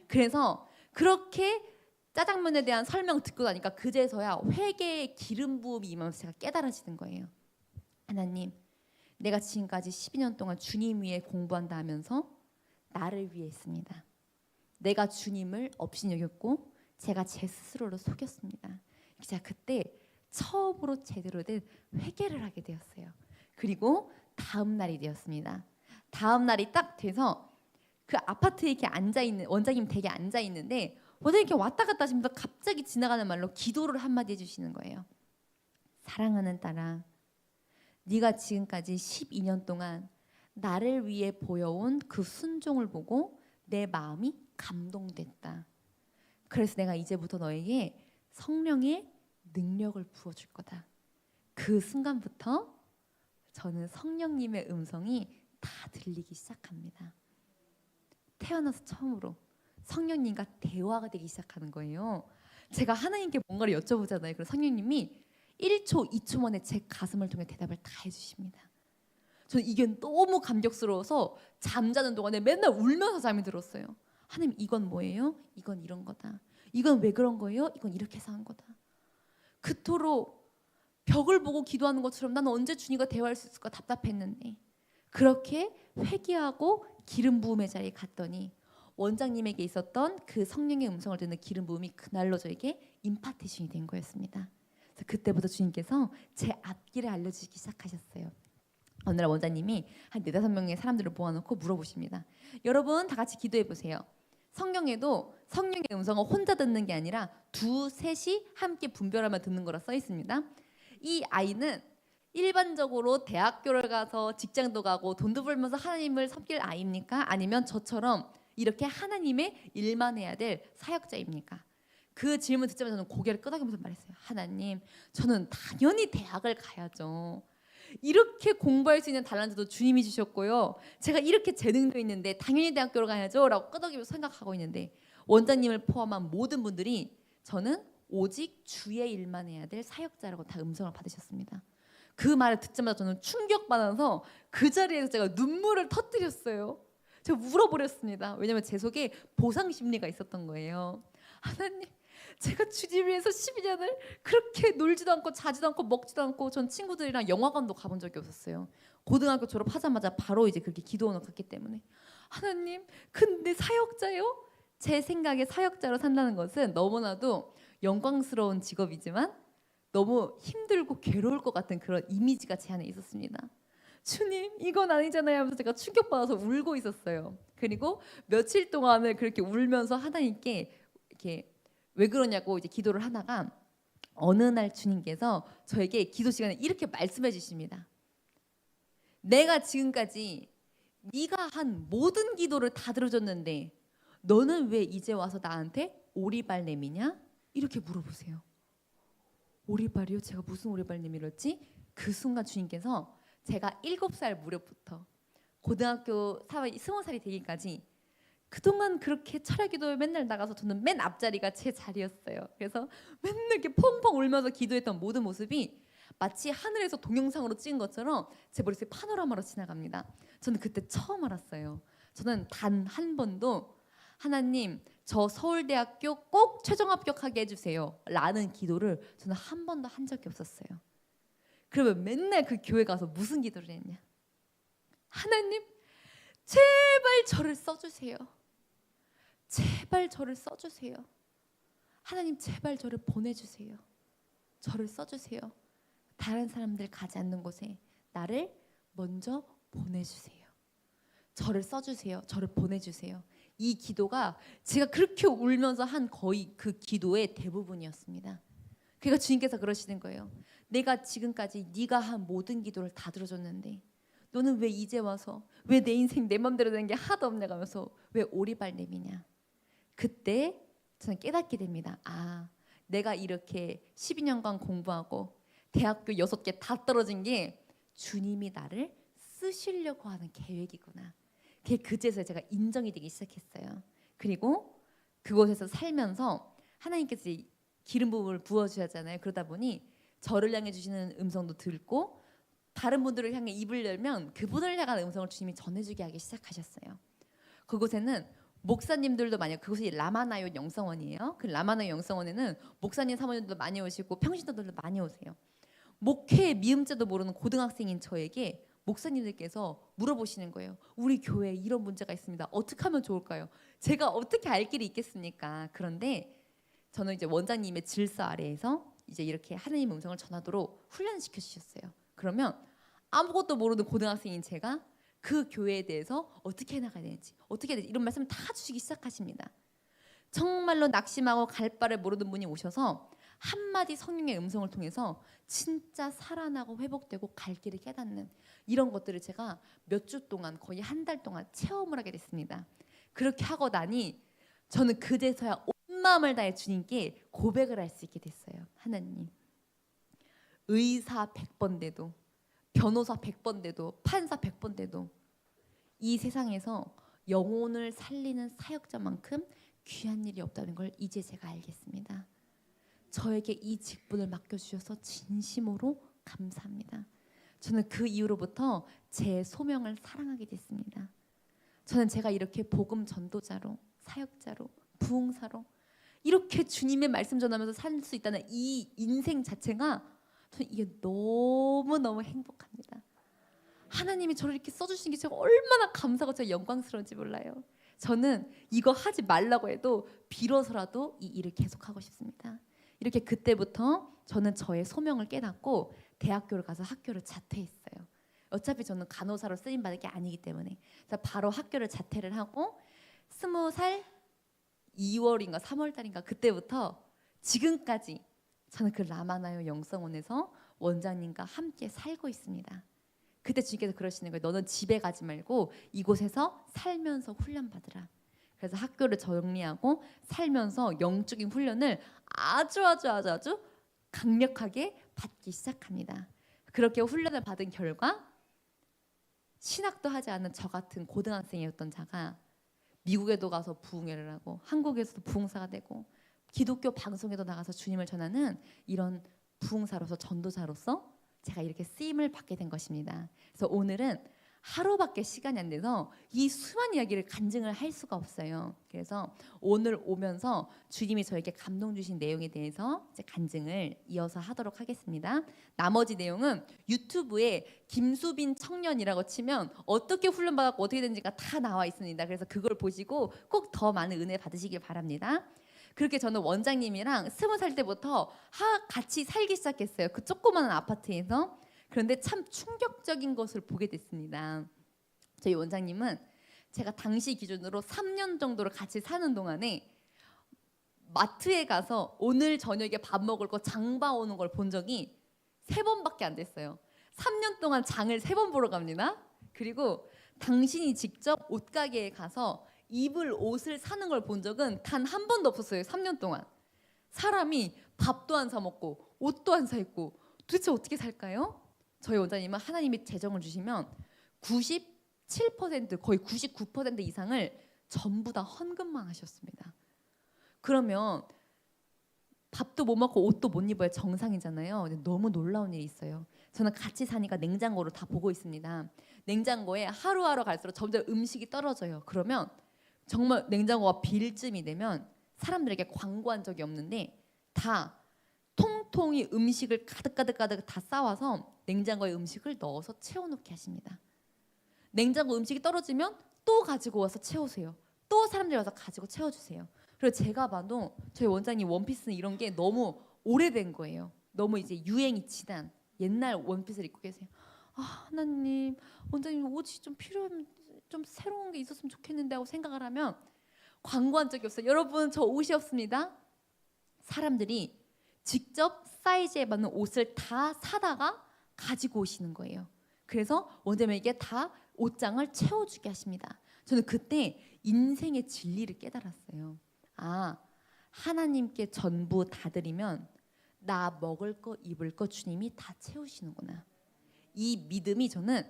그래서 그렇게 짜장면에 대한 설명 듣고 나니까 그제서야 회개의 기름 부음이 임하면서 제가 깨달아지는 거예요. 하나님, 내가 지금까지 12년 동안 주님 위해 공부한다 하면서 나를 위해 했습니다. 내가 주님을 업신여겼고 제가 제 스스로를 속였습니다. 제가 그때 처음으로 제대로 된 회개를 하게 되었어요. 그리고 다음 날이 되었습니다. 다음 날이 딱 돼서 그 아파트에 이렇게 앉아 있는 원장님 댁에 앉아 있는데 원장님 이렇게 왔다 갔다 하시면서 갑자기 지나가는 말로 기도를 한마디 해주시는 거예요. 사랑하는 딸아, 네가 지금까지 12년 동안 나를 위해 보여온 그 순종을 보고 내 마음이 감동됐다. 그래서 내가 이제부터 너에게 성령의 능력을 부어줄 거다. 그 순간부터 저는 성령님의 음성이 다 들리기 시작합니다. 태어나서 처음으로 성령님과 대화가 되기 시작하는 거예요. 제가 하나님께 뭔가를 여쭤보잖아요. 그럼 성령님이 1초, 2초 만에 제 가슴을 통해 대답을 다 해주십니다. 저는 이게 너무 감격스러워서 잠자는 동안에 맨날 울면서 잠이 들었어요. 하나님 이건 뭐예요? 이건 이런 거다. 이건 왜 그런 거예요? 이건 이렇게 해서 한 거다. 그토록 벽을 보고 기도하는 것처럼 나는 언제 주님과 대화할 수 있을까 답답했는데 그렇게 회개하고 기름 부음의 자리에 갔더니 원장님에게 있었던 그 성령의 음성을 듣는 기름 부음이 그날로 저에게 임파테이션이 된 거였습니다. 그래서 그때부터 주님께서 제 앞길을 알려주시기 시작하셨어요. 어느 날 원장님이 한 4-5명의 사람들을 모아놓고 물어보십니다. 여러분 다 같이 기도해 보세요. 성경에도 성령의 음성을 혼자 듣는 게 아니라 2-3이 함께 분별하며 듣는 거라 써 있습니다. 이 아이는 일반적으로 대학교를 가서 직장도 가고 돈도 벌면서 하나님을 섬길 아이입니까? 아니면 저처럼 이렇게 하나님의 일만 해야 될 사역자입니까? 그 질문 듣자마자 저는 고개를 끄덕이면서 말했어요. 하나님, 저는 당연히 대학을 가야죠. 이렇게 공부할 수 있는 달란트도 주님이 주셨고요. 제가 이렇게 재능도 있는데 당연히 대학교를 가야죠 라고 끄덕이면서 생각하고 있는데 원장님을 포함한 모든 분들이 저는 오직 주의 일만 해야 될 사역자라고 다 음성을 받으셨습니다. 그 말을 듣자마자 저는 충격받아서 그 자리에서 제가 눈물을 터뜨렸어요. 제가 울어버렸습니다. 왜냐하면 제 속에 보상 심리가 있었던 거예요. 하나님, 제가 주님 위해서 12년을 그렇게 놀지도 않고 자지도 않고 먹지도 않고 전 친구들이랑 영화관도 가본 적이 없었어요. 고등학교 졸업하자마자 바로 이제 그렇게 기도원을 갔기 때문에 하나님, 근데 사역자요? 제 생각에 사역자로 산다는 것은 너무나도 영광스러운 직업이지만 너무 힘들고 괴로울 것 같은 그런 이미지가 제 안에 있었습니다. 주님, 이건 아니잖아요 하면서 제가 충격받아서 울고 있었어요. 그리고 며칠 동안을 그렇게 울면서 하나님께 이렇게 왜 그러냐고 이제 기도를 하다가 어느 날 주님께서 저에게 기도 시간에 이렇게 말씀해 주십니다. 내가 지금까지 네가 한 모든 기도를 다 들어줬는데 너는 왜 이제 와서 나한테 오리발 내미냐? 이렇게 물어보세요. 오리발이요? 제가 무슨 오리발 내밀었지? 그 순간 주님께서 제가 7살 무렵부터 고등학교 20살이 되기까지 그동안 그렇게 철야 기도에 맨날 나가서 저는 맨 앞자리가 제 자리였어요. 그래서 맨날 이렇게 펑펑 울면서 기도했던 모든 모습이 마치 하늘에서 동영상으로 찍은 것처럼 제 머릿속에 파노라마로 지나갑니다. 저는 그때 처음 알았어요. 저는 단 한 번도 하나님, 저 서울대학교 꼭 최종 합격하게 해주세요 라는 기도를 저는 한 번도 한 적이 없었어요. 그러면 맨날 그 교회 가서 무슨 기도를 했냐? 하나님, 제발 저를 써주세요. 제발 저를 써주세요. 하나님, 제발 저를 보내주세요. 저를 써주세요. 다른 사람들 가지 않는 곳에 나를 먼저 보내주세요. 저를 써주세요. 저를 보내주세요. 이 기도가 제가 그렇게 울면서 한 거의 그 기도의 대부분이었습니다. 그러니까 주님께서 그러시는 거예요. 내가 지금까지 네가 한 모든 기도를 다 들어줬는데 너는 왜 이제 와서 왜 내 인생 내 맘대로 되는 게 하나도 없냐 하면서 왜 오리발 내미냐. 그때 저는 깨닫게 됩니다. 아, 내가 이렇게 12년간 공부하고 대학교 6개 다 떨어진 게 주님이 나를 쓰시려고 하는 계획이구나. 그게 그제서야 제가 인정이 되기 시작했어요. 그리고 그곳에서 살면서 하나님께서 기름 부음을 부어주셨잖아요. 그러다 보니 저를 향해 주시는 음성도 듣고 다른 분들을 향해 입을 열면 그분을 향한 음성을 주님이 전해주게 하기 시작하셨어요. 그곳에는 목사님들도 많이, 그곳이 라마나요 영성원이에요. 그 라마나요 영성원에는 목사님 사모님들도 많이 오시고 평신도들도 많이 오세요. 목회의 미음자도 모르는 고등학생인 저에게 목사님들께서 물어보시는 거예요. 우리 교회에 이런 문제가 있습니다. 어떻게 하면 좋을까요? 제가 어떻게 알 길이 있겠습니까? 그런데 저는 이제 원장님의 질서 아래에서 이제 이렇게 하나님 음성을 전하도록 훈련시켜 주셨어요. 그러면 아무것도 모르는 고등학생인 제가 그 교회에 대해서 어떻게 해나가야 되는지, 어떻게 해야 되는지 이런 말씀 다 주시기 시작하십니다. 정말로 낙심하고 갈 바를 모르는 분이 오셔서 한마디 성령의 음성을 통해서 진짜 살아나고 회복되고 갈 길을 깨닫는 이런 것들을 제가 몇 주 동안, 거의 한 달 동안 체험을 하게 됐습니다. 그렇게 하고 나니 저는 그제서야 온 마음을 다해 주님께 고백을 할 수 있게 됐어요. 하나님, 의사 100번 돼도, 변호사 100번 돼도, 판사 100번 돼도 이 세상에서 영혼을 살리는 사역자만큼 귀한 일이 없다는 걸 이제 제가 알겠습니다. 저에게 이 직분을 맡겨주셔서 진심으로 감사합니다. 저는 그 이후로부터 제 소명을 사랑하게 됐습니다. 저는 제가 이렇게 복음 전도자로, 사역자로, 부흥사로 이렇게 주님의 말씀 전하면서 살 수 있다는 이 인생 자체가 저는 이게 너무너무 행복합니다. 하나님이 저를 이렇게 써주신 게 제가 얼마나 감사하고 제가 영광스러운지 몰라요. 저는 이거 하지 말라고 해도 빌어서라도 이 일을 계속하고 싶습니다. 이렇게 그때부터 저는 저의 소명을 깨닫고 대학교를 가서 학교를 자퇴했어요. 어차피 저는 간호사로 쓰임받을 게 아니기 때문에. 그래서 바로 학교를 자퇴를 하고 20살 2월인가 3월달인가 그때부터 지금까지 저는 그 라마나요 영성원에서 원장님과 함께 살고 있습니다. 그때 주님께서 그러시는 거예요. 너는 집에 가지 말고 이곳에서 살면서 훈련받으라. 그래서 학교를 정리하고 살면서 영적인 훈련을 아주 강력하게 받기 시작합니다. 그렇게 훈련을 받은 결과 신학도 하지 않은 저 같은 고등학생이었던 자가 미국에도 가서 부흥회를 하고 한국에서도 부흥사가 되고 기독교 방송에도 나가서 주님을 전하는 이런 부흥사로서 전도사로서 제가 이렇게 쓰임을 받게 된 것입니다. 그래서 오늘은 하루밖에 시간이 안 돼서 이 수많은 이야기를 간증을 할 수가 없어요. 그래서 오늘 오면서 주님이 저에게 감동 주신 내용에 대해서 이제 간증을 이어서 하도록 하겠습니다. 나머지 내용은 유튜브에 김수빈 청년이라고 치면 어떻게 훈련받았고 어떻게 된지가 다 나와 있습니다. 그래서 그걸 보시고 꼭 더 많은 은혜 받으시길 바랍니다. 그렇게 저는 원장님이랑 20살 때부터 같이 살기 시작했어요. 그 조그마한 아파트에서. 그런데 참 충격적인 것을 보게 됐습니다. 저희 원장님은 제가 당시 기준으로 3년 정도를 같이 사는 동안에 마트에 가서 오늘 저녁에 밥 먹을 거 장 봐오는 걸 본 적이 3번밖에 안 됐어요. 3년 동안 장을 3번 보러 갑니다. 그리고 당신이 직접 옷가게에 가서 입을 옷을 사는 걸 본 적은 단 한 번도 없었어요. 3년 동안. 사람이 밥도 안 사 먹고 옷도 안 사 입고 도대체 어떻게 살까요? 저희 원장님은 하나님이 재정을 주시면 97% 거의 99% 이상을 전부 다 헌금만 하셨습니다. 그러면 밥도 못 먹고 옷도 못 입어야 정상이잖아요. 근데 너무 놀라운 일이 있어요. 저는 같이 사니까 냉장고를 다 보고 있습니다. 냉장고에 하루하루 갈수록 점점 음식이 떨어져요. 그러면 정말 냉장고가 빌 쯤이 되면 사람들에게 광고한 적이 없는데 다 통통이 음식을 가득 다 싸와서 냉장고에 음식을 넣어서 채워놓게 하십니다. 냉장고 음식이 떨어지면 또 가지고 와서 채우세요. 또 사람들이 와서 가지고 채워주세요. 그리고 제가 봐도 저희 원장님 원피스는 이런 게 너무 오래된 거예요. 너무 이제 유행이 지난 옛날 원피스를 입고 계세요. 아, 하나님, 원장님 옷이 좀 필요하면 좀 새로운 게 있었으면 좋겠는데 하고 생각을 하면 광고한 적이 없어요. 여러분, 저 옷이 없습니다. 사람들이 직접 사이즈에 맞는 옷을 다 사다가 가지고 오시는 거예요. 그래서 원장님에게 다 옷장을 채워주게 하십니다. 저는 그때 인생의 진리를 깨달았어요. 아, 하나님께 전부 다 드리면 나 먹을 거 입을 거 주님이 다 채우시는구나. 이 믿음이 저는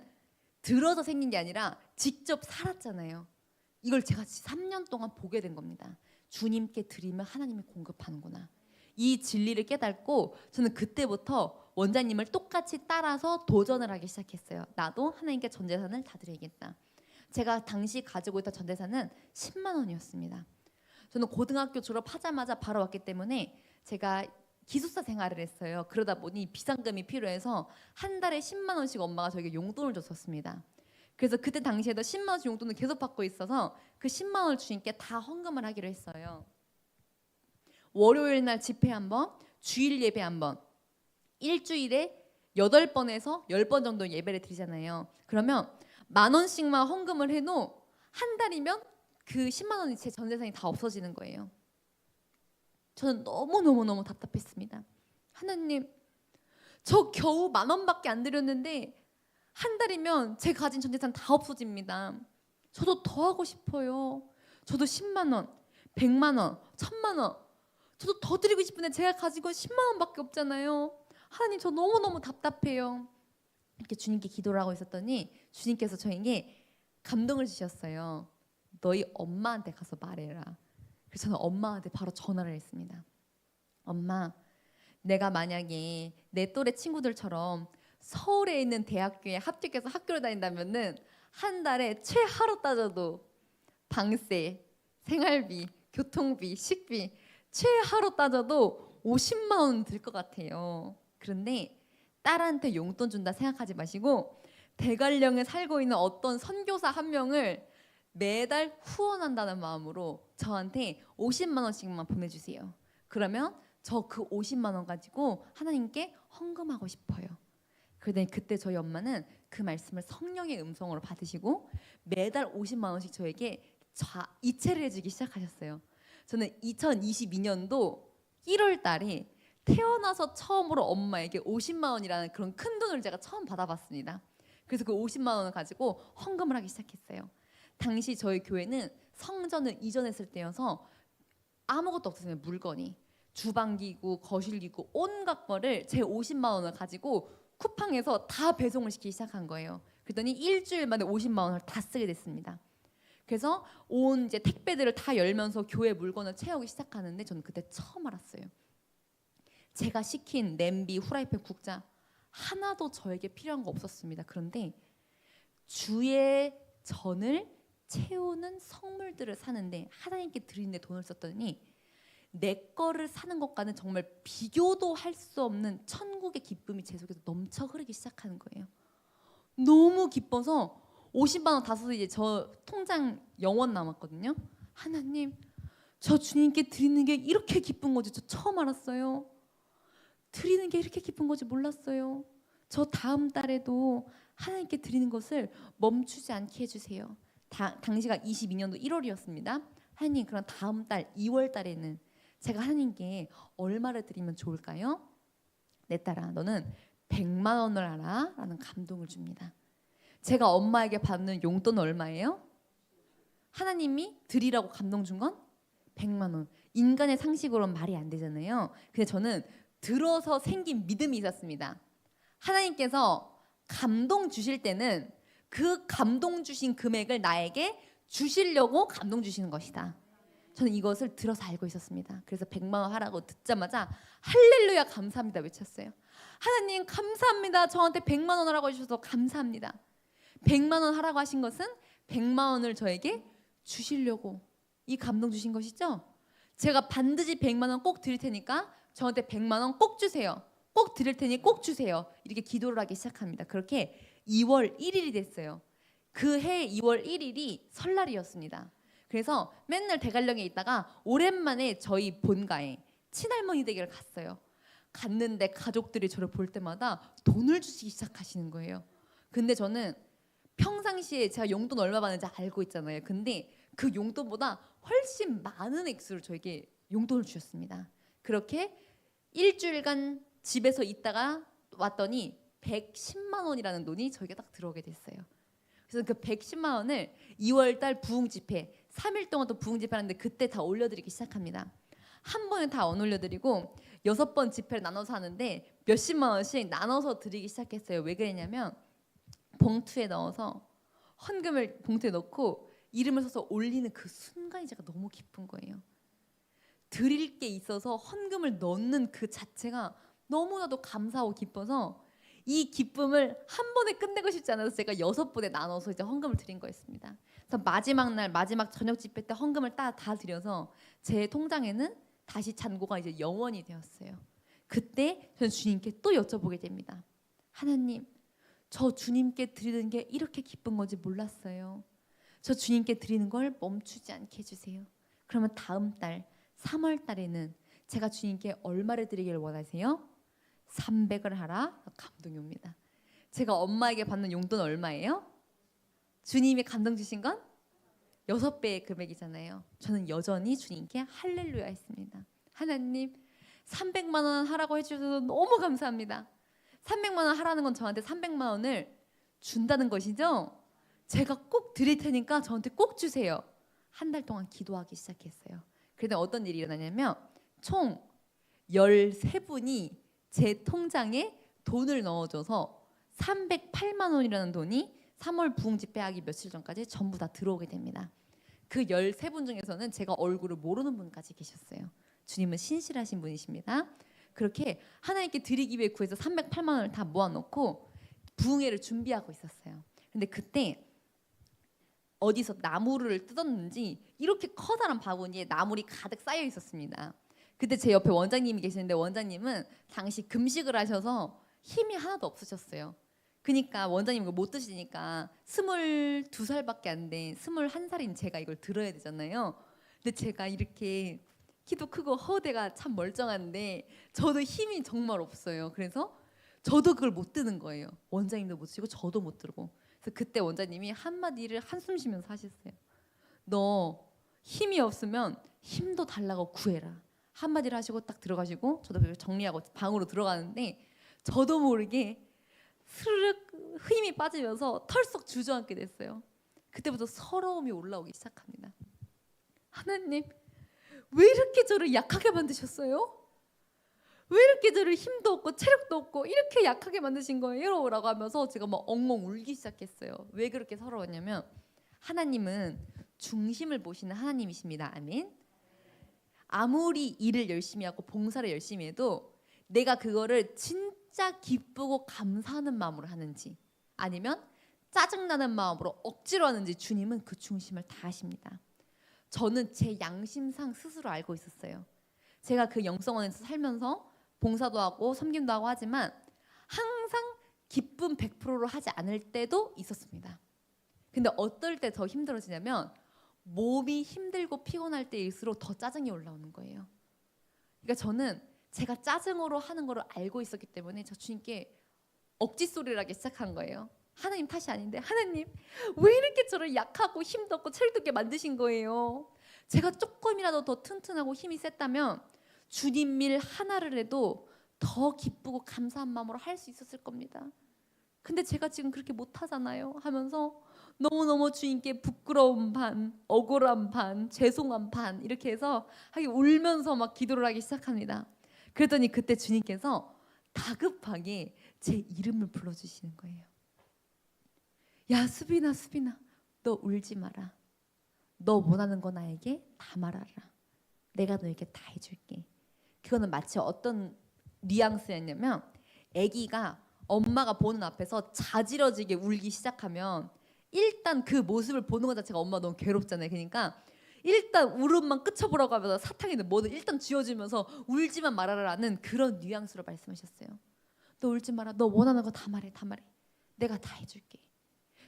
들어서 생긴 게 아니라 직접 살았잖아요. 이걸 제가 3년 동안 보게 된 겁니다. 주님께 드리면 하나님이 공급하는구나. 이 진리를 깨닫고 저는 그때부터 원장님을 똑같이 따라서 도전을 하기 시작했어요. 나도 하나님께 전 재산을 다 드려야겠다. 제가 당시 가지고 있던 전 재산은 10만 원이었습니다. 저는 고등학교 졸업하자마자 바로 왔기 때문에 제가 기숙사 생활을 했어요. 그러다 보니 비상금이 필요해서 한 달에 10만 원씩 엄마가 저에게 용돈을 줬었습니다. 그래서 그때 당시에도 10만 원씩 용돈을 계속 받고 있어서 그 10만 원을 주님께 다 헌금을 하기로 했어요. 월요일 날 집회 한 번, 주일 예배 한 번, 일주일에 8번에서 10번 정도 예배를 드리잖아요. 그러면 10,000원씩만 헌금을 해도 한 달이면 그 10만 원이 제 전 재산이 다 없어지는 거예요. 저는 너무너무 답답했습니다. 하나님, 저 겨우 10,000원밖에 안 드렸는데 한 달이면 제 가진 전 재산 다 없어집니다. 저도 더 하고 싶어요. 저도 10만 원, 100만 원, 1,000만 원 저도 더 드리고 싶은데 제가 가지고 10만 원밖에 없잖아요. 하나님, 저 너무너무 답답해요. 이렇게 주님께 기도를 하고 있었더니 주님께서 저에게 감동을 주셨어요. 너희 엄마한테 가서 말해라. 그래서 저는 엄마한테 바로 전화를 했습니다. 엄마, 내가 만약에 내 또래 친구들처럼 서울에 있는 대학교에 합격해서 학교를 다닌다면은 한 달에 최하로 따져도 방세, 생활비, 교통비, 식비 최하로 따져도 50만 원 들 것 같아요. 그런데 딸한테 용돈 준다 생각하지 마시고 대관령에 살고 있는 어떤 선교사 한 명을 매달 후원한다는 마음으로 저한테 50만 원씩만 보내주세요. 그러면 저 그 50만 원 가지고 하나님께 헌금하고 싶어요. 그러더니 그때 저희 엄마는 그 말씀을 성령의 음성으로 받으시고 매달 50만 원씩 저에게 이체를 해주기 시작하셨어요. 저는 2022년도 1월 달에 태어나서 처음으로 엄마에게 50만 원이라는 그런 큰 돈을 제가 처음 받아봤습니다. 그래서 그 50만 원을 가지고 헌금을 하기 시작했어요. 당시 저희 교회는 성전을 이전했을 때여서 아무것도 없었어요. 물건이. 주방기구, 거실기구 온갖 거를 제 50만 원을 가지고 쿠팡에서 다 배송을 시키기 시작한 거예요. 그랬더니 일주일 만에 50만 원을 다 쓰게 됐습니다. 그래서 온 이제 택배들을 다 열면서 교회 물건을 채우기 시작하는데 저는 그때 처음 알았어요. 제가 시킨 냄비, 후라이팬, 국자 하나도 저에게 필요한 거 없었습니다. 그런데 주의 전을 채우는 선물들을 사는데 하나님께 드리는데 돈을 썼더니 내 거를 사는 것과는 정말 비교도 할 수 없는 천국의 기쁨이 제 속에서 넘쳐 흐르기 시작하는 거예요. 너무 기뻐서 50만 원 다 써서 이제 저 통장 0원 남았거든요. 하나님, 저 주님께 드리는 게 이렇게 기쁜 거지 저 처음 알았어요. 드리는 게 이렇게 기쁜 거지 몰랐어요. 저 다음 달에도 하나님께 드리는 것을 멈추지 않게 해주세요. 당시가 22년도 1월이었습니다. 하나님, 그럼 다음 달 2월 달에는 제가 하나님께 얼마를 드리면 좋을까요? 내 딸아, 너는 100만 원을 알아? 라는 감동을 줍니다. 제가 엄마에게 받는 용돈은 얼마예요? 하나님이 드리라고 감동 준 건 100만 원. 인간의 상식으로는 말이 안 되잖아요. 근데 저는 들어서 생긴 믿음이 있었습니다. 하나님께서 감동 주실 때는 그 감동 주신 금액을 나에게 주시려고 감동 주시는 것이다. 저는 이것을 들어서 알고 있었습니다. 그래서 100만 원 하라고 듣자마자 할렐루야 감사합니다 외쳤어요. 하나님 감사합니다. 저한테 100만 원 하라고 해주셔서 감사합니다. 100만 원 하라고 하신 것은 100만 원을 저에게 주시려고 이 감동 주신 것이죠. 제가 반드시 100만 원 꼭 드릴 테니까 저한테 100만 원 꼭 주세요. 꼭 드릴 테니 꼭 주세요. 이렇게 기도를 하기 시작합니다. 그렇게 2월 1일이 됐어요. 그 해 2월 1일이 설날이었습니다. 그래서 맨날 대관령에 있다가 오랜만에 저희 본가에 친할머니 댁을 갔어요. 갔는데 가족들이 저를 볼 때마다 돈을 주시기 시작하시는 거예요. 근데 저는 평상시에 제가 용돈 얼마 받는지 알고 있잖아요. 근데 그 용돈보다 훨씬 많은 액수를 저에게 용돈을 주셨습니다. 그렇게 일주일간 집에서 있다가 왔더니 110만 원이라는 돈이 저에게 딱 들어오게 됐어요. 그래서 그 110만 원을 2월 달 부흥 집회 3일 동안 또 부흥 집회 하는데 그때 다 올려드리기 시작합니다. 한 번에 다 안 올려드리고 6번 집회를 나눠서 하는데 몇십만 원씩 나눠서 드리기 시작했어요. 왜 그랬냐면 봉투에 넣어서 헌금을 봉투에 넣고 이름을 써서 올리는 그 순간이 제가 너무 기쁜 거예요. 드릴 게 있어서 헌금을 넣는 그 자체가 너무나도 감사하고 기뻐서 이 기쁨을 한 번에 끝내고 싶지 않아서 제가 6번에 나눠서 이제 헌금을 드린 거였습니다. 그래서 마지막 날 마지막 저녁 집회 때 헌금을 다 드려서 제 통장에는 다시 잔고가 이제 0원이 되었어요. 그때 저는 주님께 또 여쭤보게 됩니다. 하나님, 저 주님께 드리는 게 이렇게 기쁜 건지 몰랐어요. 저 주님께 드리는 걸 멈추지 않게 해주세요. 그러면 다음 달 3월 달에는 제가 주님께 얼마를 드리기를 원하세요? 300을 하라. 감동이 옵니다. 제가 엄마에게 받는 용돈 얼마예요? 주님이 감동 주신 건 6배의 금액이잖아요. 저는 여전히 주님께 할렐루야 했습니다. 하나님 300만 원 하라고 해주셔서 너무 감사합니다. 300만 원 하라는 건 저한테 300만 원을 준다는 것이죠. 제가 꼭 드릴 테니까 저한테 꼭 주세요. 한 달 동안 기도하기 시작했어요. 그런데 어떤 일이 일어나냐면 총 13분이 제 통장에 돈을 넣어줘서 308만 원이라는 돈이 3월 부흥 집회하기 며칠 전까지 전부 다 들어오게 됩니다. 그 13분 중에서는 제가 얼굴을 모르는 분까지 계셨어요. 주님은 신실하신 분이십니다. 그렇게 하나님께 드리기 위해 구해서 308만 원을 다 모아놓고 부흥회를 준비하고 있었어요. 근데 그때 어디서 나무를 뜯었는지 이렇게 커다란 바구니에 나물이 가득 쌓여 있었습니다. 그때 제 옆에 원장님이 계시는데 원장님은 당시 금식을 하셔서 힘이 하나도 없으셨어요. 그러니까 원장님 이걸 못 드시니까 22살밖에 안 된 21살인 제가 이걸 들어야 되잖아요. 근데 제가 이렇게 키도 크고 허대가 참 멀쩡한데 저도 힘이 정말 없어요. 그래서 저도 그걸 못 드는 거예요. 원장님도 못 드시고 저도 못 들고. 그래서 그때 원장님이 한마디를 한숨 쉬면서 하셨어요. 너 힘이 없으면 힘도 달라고 구해라. 한마디를 하시고 딱 들어가시고 저도 그걸 정리하고 방으로 들어가는데 저도 모르게 스르륵 힘이 빠지면서 털썩 주저앉게 됐어요. 그때부터 서러움이 올라오기 시작합니다. 하나님 왜 이렇게 저를 약하게 만드셨어요? 왜 이렇게 저를 힘도 없고 체력도 없고 이렇게 약하게 만드신 거예요? 라고 하면서 제가 막 엉엉 울기 시작했어요. 왜 그렇게 서러웠냐면 하나님은 중심을 보시는 하나님이십니다. 아멘. 아무리 일을 열심히 하고 봉사를 열심히 해도 내가 그거를 진짜 기쁘고 감사하는 마음으로 하는지 아니면 짜증나는 마음으로 억지로 하는지 주님은 그 중심을 다 아십니다. 저는 제 양심상 스스로 알고 있었어요. 제가 그 영성원에서 살면서 봉사도 하고 섬김도 하고 하지만 항상 기쁨 100%로 하지 않을 때도 있었습니다. 근데 어떨 때 더 힘들어지냐면 몸이 힘들고 피곤할 때일수록 더 짜증이 올라오는 거예요. 그러니까 저는 제가 짜증으로 하는 걸 알고 있었기 때문에 저 주님께 억지 소리를 하기 시작한 거예요. 하나님 탓이 아닌데 하나님 왜 이렇게 저를 약하고 힘도 없고 체력도 없게 만드신 거예요. 제가 조금이라도 더 튼튼하고 힘이 셌다면 주님 일 하나를 해도 더 기쁘고 감사한 마음으로 할 수 있었을 겁니다. 근데 제가 지금 그렇게 못하잖아요 하면서 너무너무 주님께 부끄러운 반, 억울한 반, 죄송한 반 이렇게 해서 울면서 막 기도를 하기 시작합니다. 그랬더니 그때 주님께서 다급하게 제 이름을 불러주시는 거예요. 야 수빈아 수빈아 너 울지 마라. 너 원하는 거 나에게 다 말하라. 내가 너에게 다 해줄게. 그거는 마치 어떤 뉘앙스였냐면 아기가 엄마가 보는 앞에서 자지러지게 울기 시작하면 일단 그 모습을 보는 것 자체가 엄마가 너무 괴롭잖아요. 그러니까 일단 울음만 그쳐보라고 하면서 사탕이든 뭐든 일단 쥐어주면서 울지만 말아라라는 그런 뉘앙스로 말씀하셨어요. 너 울지 마라. 너 원하는 거 다 말해. 다 말해. 내가 다 해줄게.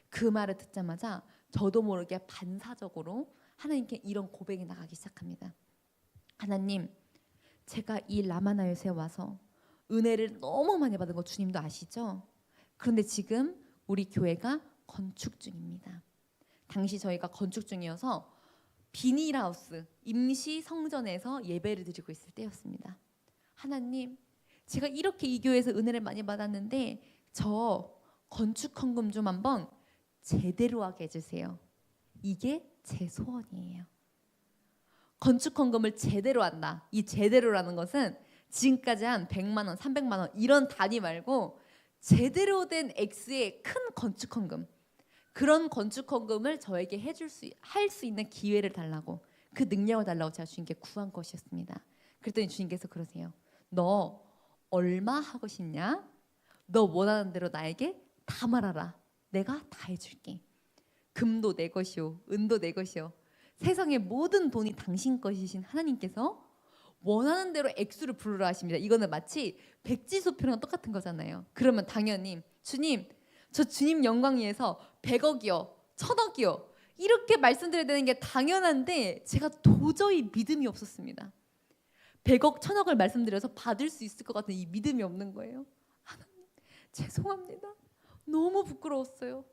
그 말을 듣자마자 저도 모르게 반사적으로 하나님께 이런 고백이 나가기 시작합니다. 하나님 제가 이 라마나요스에 와서 은혜를 너무 많이 받은 거 주님도 아시죠? 그런데 지금 우리 교회가 건축 중입니다. 당시 저희가 건축 중이어서 비닐하우스 임시 성전에서 예배를 드리고 있을 때였습니다. 하나님 제가 이렇게 이 교회에서 은혜를 많이 받았는데 저 건축 헌금 좀 한번 제대로 하게 해주세요. 이게 제 소원이에요. 건축 헌금을 제대로 한다. 이 제대로라는 것은 지금까지 한 100만 원, 300만 원 이런 단위 말고 제대로 된 액수의 큰 건축 헌금, 그런 건축 헌금을 저에게 할 수 있는 기회를 달라고, 그 능력을 달라고 제가 주님께 구한 것이었습니다. 그랬더니 주님께서 그러세요. 너 얼마 하고 싶냐? 너 원하는 대로 나에게 다 말하라. 내가 다 해줄게. 금도 내 것이요 은도 내 것이요 세상의 모든 돈이 당신 것이신 하나님께서 원하는 대로 액수를 부르라 하십니다. 이거는 마치 백지수표랑 똑같은 거잖아요. 그러면 당연히 주님 저 주님 영광 위해서 100억이요 1000억이요 이렇게 말씀드려야 되는 게 당연한데 제가 도저히 믿음이 없었습니다. 100억 1000억을 말씀드려서 받을 수 있을 것 같은 이 믿음이 없는 거예요. 하나님 죄송합니다. 너무 부끄러웠어요.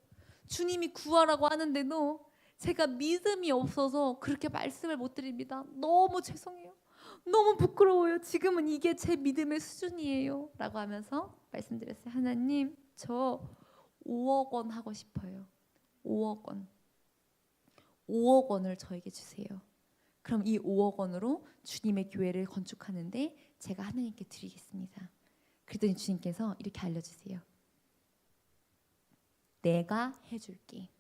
주님이 구하라고 하는데도 제가 믿음이 없어서 그렇게 말씀을 못 드립니다. 너무 죄송해요. 너무 부끄러워요. 지금은 이게 제 믿음의 수준이에요. 라고 하면서 말씀드렸어요. 하나님, 저 5억 원 하고 싶어요. 5억 원. 5억 원을 저에게 주세요. 그럼 이 5억 원으로 주님의 교회를 건축하는데 제가 하나님께 드리겠습니다. 그랬더니 주님께서 이렇게 알려주세요. 내가 해줄게.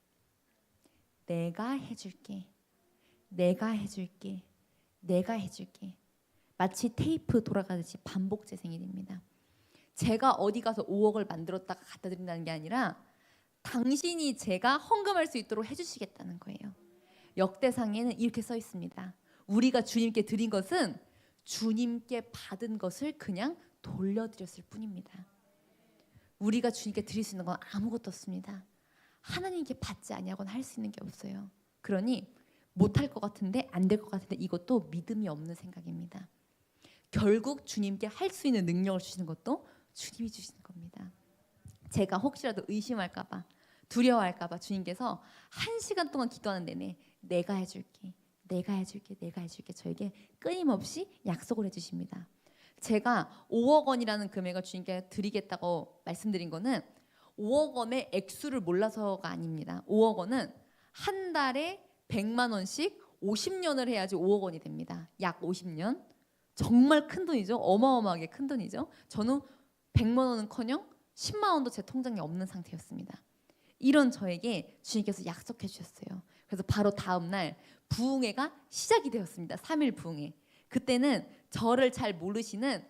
내가 해줄게. 내가 해줄게. 내가 해줄게. 마치 테이프 돌아가듯이 반복 재생이 됩니다. 제가 어디 가서 5억을 만들었다가 갖다 드린다는 게 아니라 당신이 제가 헌금할 수 있도록 해주시겠다는 거예요. 역대상에는 이렇게 써 있습니다. 우리가 주님께 드린 것은 주님께 받은 것을 그냥 돌려드렸을 뿐입니다. 우리가 주님께 드릴 수 있는 건 아무것도 없습니다. 하나님께 받지 아니하고는 할 수 있는 게 없어요. 그러니 못할 것 같은데 안 될 것 같은데 이것도 믿음이 없는 생각입니다. 결국 주님께 할 수 있는 능력을 주시는 것도 주님이 주시는 겁니다. 제가 혹시라도 의심할까 봐 두려워할까 봐 주님께서 1시간 동안 기도하는 내내 내가 해줄게. 내가 해줄게. 내가 해줄게. 저에게 끊임없이 약속을 해주십니다. 제가 5억 원이라는 금액을 주님께 드리겠다고 말씀드린 거는 5억 원의 액수를 몰라서가 아닙니다. 5억 원은 한 달에 100만 원씩 50년을 해야지 5억 원이 됩니다. 약 50년. 정말 큰 돈이죠. 어마어마하게 큰 돈이죠. 저는 100만 원은커녕 10만 원도 제 통장에 없는 상태였습니다. 이런 저에게 주님께서 약속해 주셨어요. 그래서 바로 다음 날 부흥회가 시작이 되었습니다. 3일 부흥회. 그때는 저를 잘 모르시는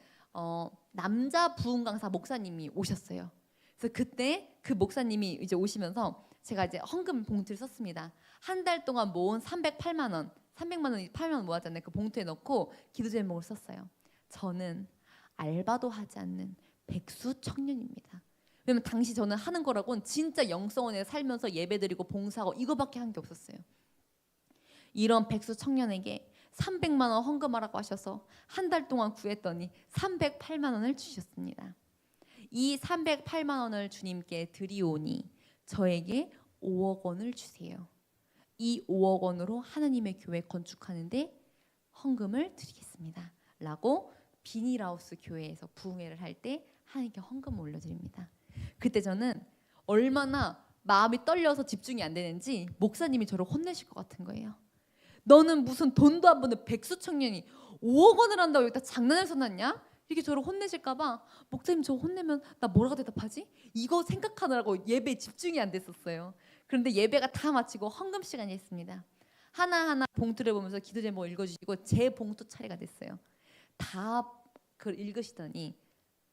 남자 부흥 강사 목사님이 오셨어요. 그래서 그때 그 목사님이 이제 오시면서 제가 이제 헌금 봉투를 썼습니다. 한 달 동안 모은 308만 원, 300만 원이 8만 원 모았잖아요. 그 봉투에 넣고 기도 제목을 썼어요. 저는 알바도 하지 않는 백수 청년입니다. 왜냐면 당시 저는 하는 거라고는 진짜 영성원에 살면서 예배드리고 봉사하고 이거밖에 한 게 없었어요. 이런 백수 청년에게 300만 원 헌금하라고 하셔서 한 달 동안 구했더니 308만 원을 주셨습니다. 이 308만 원을 주님께 드리오니 저에게 5억 원을 주세요. 이 5억 원으로 하나님의 교회 건축하는데 헌금을 드리겠습니다. 라고 비닐하우스 교회에서 부흥회를 할 때 하나님께 헌금을 올려드립니다. 그때 저는 얼마나 마음이 떨려서 집중이 안 되는지 목사님이 저를 혼내실 것 같은 거예요. 너는 무슨 돈도 안 버는 백수 청년이 5억 원을 한다고 여기다 장난을 써놨냐? 이렇게 저를 혼내실까 봐 목사님 저 혼내면 나 뭐라고 대답하지? 이거 생각하느라고 예배에 집중이 안 됐었어요. 그런데 예배가 다 마치고 헌금 시간이 있습니다. 하나하나 봉투를 보면서 기도 제목 읽어주시고 제 봉투 차례가 됐어요. 다 그걸 읽으시더니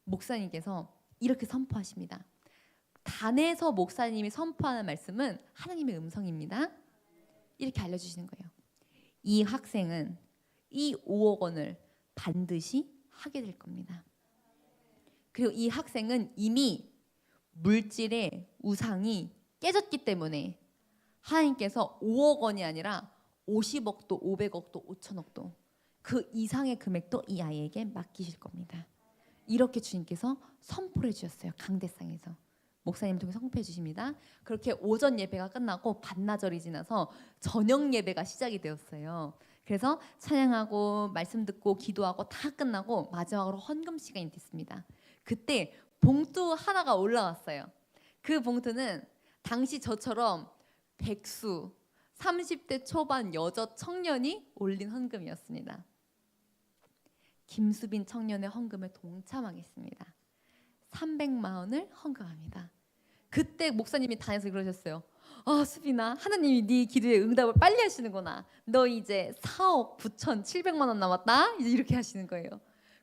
목사님께서 이렇게 선포하십니다. 단에서 목사님이 선포하는 말씀은 하나님의 음성입니다. 이렇게 알려주시는 거예요. 이 학생은 이 5억 원을 반드시 하게 될 겁니다. 그리고 이 학생은 이미 물질의 우상이 깨졌기 때문에 하나님께서 5억 원이 아니라 50억도 500억도 5천억도 그 이상의 금액도 이 아이에게 맡기실 겁니다. 이렇게 주님께서 선포를 해주셨어요. 강대상에서. 목사님 통해 선포해 주십니다. 그렇게 오전 예배가 끝나고 반나절이 지나서 저녁 예배가 시작이 되었어요. 그래서 찬양하고 말씀 듣고 기도하고 다 끝나고 마지막으로 헌금 시간이 됐습니다. 그때 봉투 하나가 올라왔어요. 그 봉투는 당시 저처럼 백수 30대 초반 여자 청년이 올린 헌금이었습니다. 김수빈 청년의 헌금에 동참하겠습니다. 300만 원을 헌금합니다. 그때 목사님이 단에서 그러셨어요. 아 수빈아, 하나님이 네 기도에 응답을 빨리 하시는구나. 너 이제 4억 9천 7백만 원 남았다. 이제 이렇게 하시는 거예요.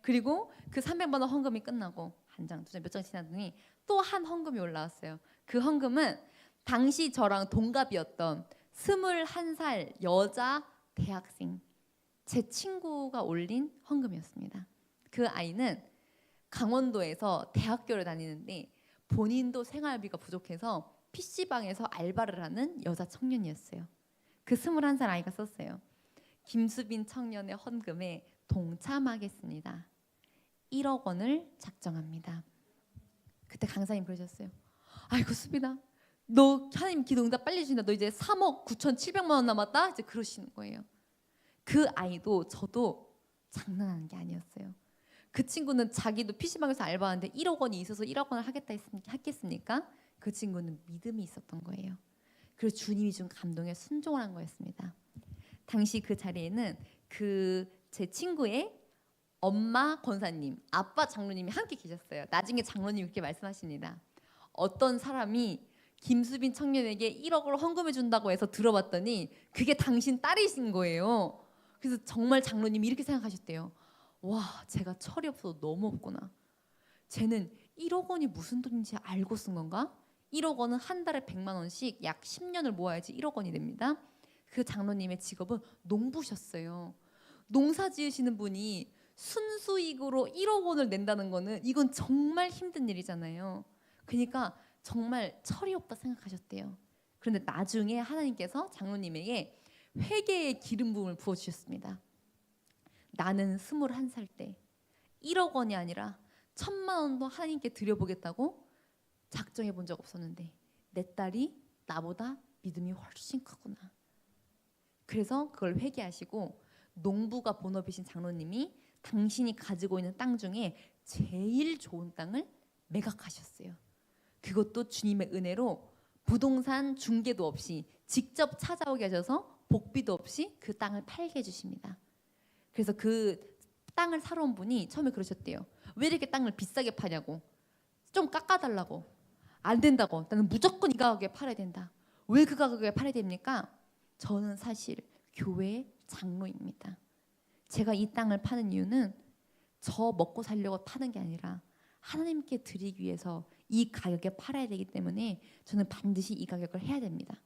그리고 그 300만 원 헌금이 끝나고 한 장, 두 장, 몇 장 지나더니 또 한 헌금이 올라왔어요. 그 헌금은 당시 저랑 동갑이었던 21살 여자 대학생 제 친구가 올린 헌금이었습니다. 그 아이는 강원도에서 대학교를 다니는데 본인도 생활비가 부족해서 PC방에서 알바를 하는 여자 청년이었어요. 그 21살 아이가 썼어요. 김수빈 청년의 헌금에 동참하겠습니다. 1억 원을 작정합니다. 그때 강사님 그러셨어요. 아이고 수빈아, 너 하나님 기도 응답 빨리 주신다. 너 이제 3억 9,700만 원 남았다. 이제 그러시는 거예요. 그 아이도 저도 장난하는 게 아니었어요. 그 친구는 자기도 PC방에서 알바하는데 1억 원이 있어서 1억 원을 하겠습니까? 그 친구는 믿음이 있었던 거예요. 그래서 주님이 준 감동에 순종을 한 거였습니다. 당시 그 자리에는 제 친구의 엄마 권사님, 아빠 장로님이 함께 계셨어요. 나중에 장로님이 그렇게 말씀하십니다. 어떤 사람이 김수빈 청년에게 1억을 헌금해 준다고 해서 들어봤더니 그게 당신 딸이신 거예요. 그래서 정말 장로님이 이렇게 생각하셨대요. 와, 제가 철이 없어서 너무 없구나. 쟤는 1억 원이 무슨 돈인지 알고 쓴 건가? 1억 원은 한 달에 100만 원씩 약 10년을 모아야지 1억 원이 됩니다. 그 장로님의 직업은 농부셨어요. 농사 지으시는 분이 순수익으로 1억 원을 낸다는 거는 이건 정말 힘든 일이잖아요. 그러니까 정말 철이 없다 생각하셨대요. 그런데 나중에 하나님께서 장로님에게 회개의 기름 부음을 부어주셨습니다. 나는 21살 때 1억 원이 아니라 1,000만 원도 하나님께 드려보겠다고 작정해 본 적 없었는데 내 딸이 나보다 믿음이 훨씬 크구나. 그래서 그걸 회개하시고 농부가 본업이신 장로님이 당신이 가지고 있는 땅 중에 제일 좋은 땅을 매각하셨어요. 그것도 주님의 은혜로 부동산 중개도 없이 직접 찾아오게 하셔서 복비도 없이 그 땅을 팔게 해주십니다. 그래서 그 땅을 사러 온 분이 처음에 그러셨대요. 왜 이렇게 땅을 비싸게 파냐고. 좀 깎아달라고. 안 된다고. 나는 무조건 이 가격에 팔아야 된다. 왜 그 가격에 팔아야 됩니까? 저는 사실 교회 장로입니다. 제가 이 땅을 파는 이유는 저 먹고 살려고 파는 게 아니라 하나님께 드리기 위해서 이 가격에 팔아야 되기 때문에 저는 반드시 이 가격을 해야 됩니다.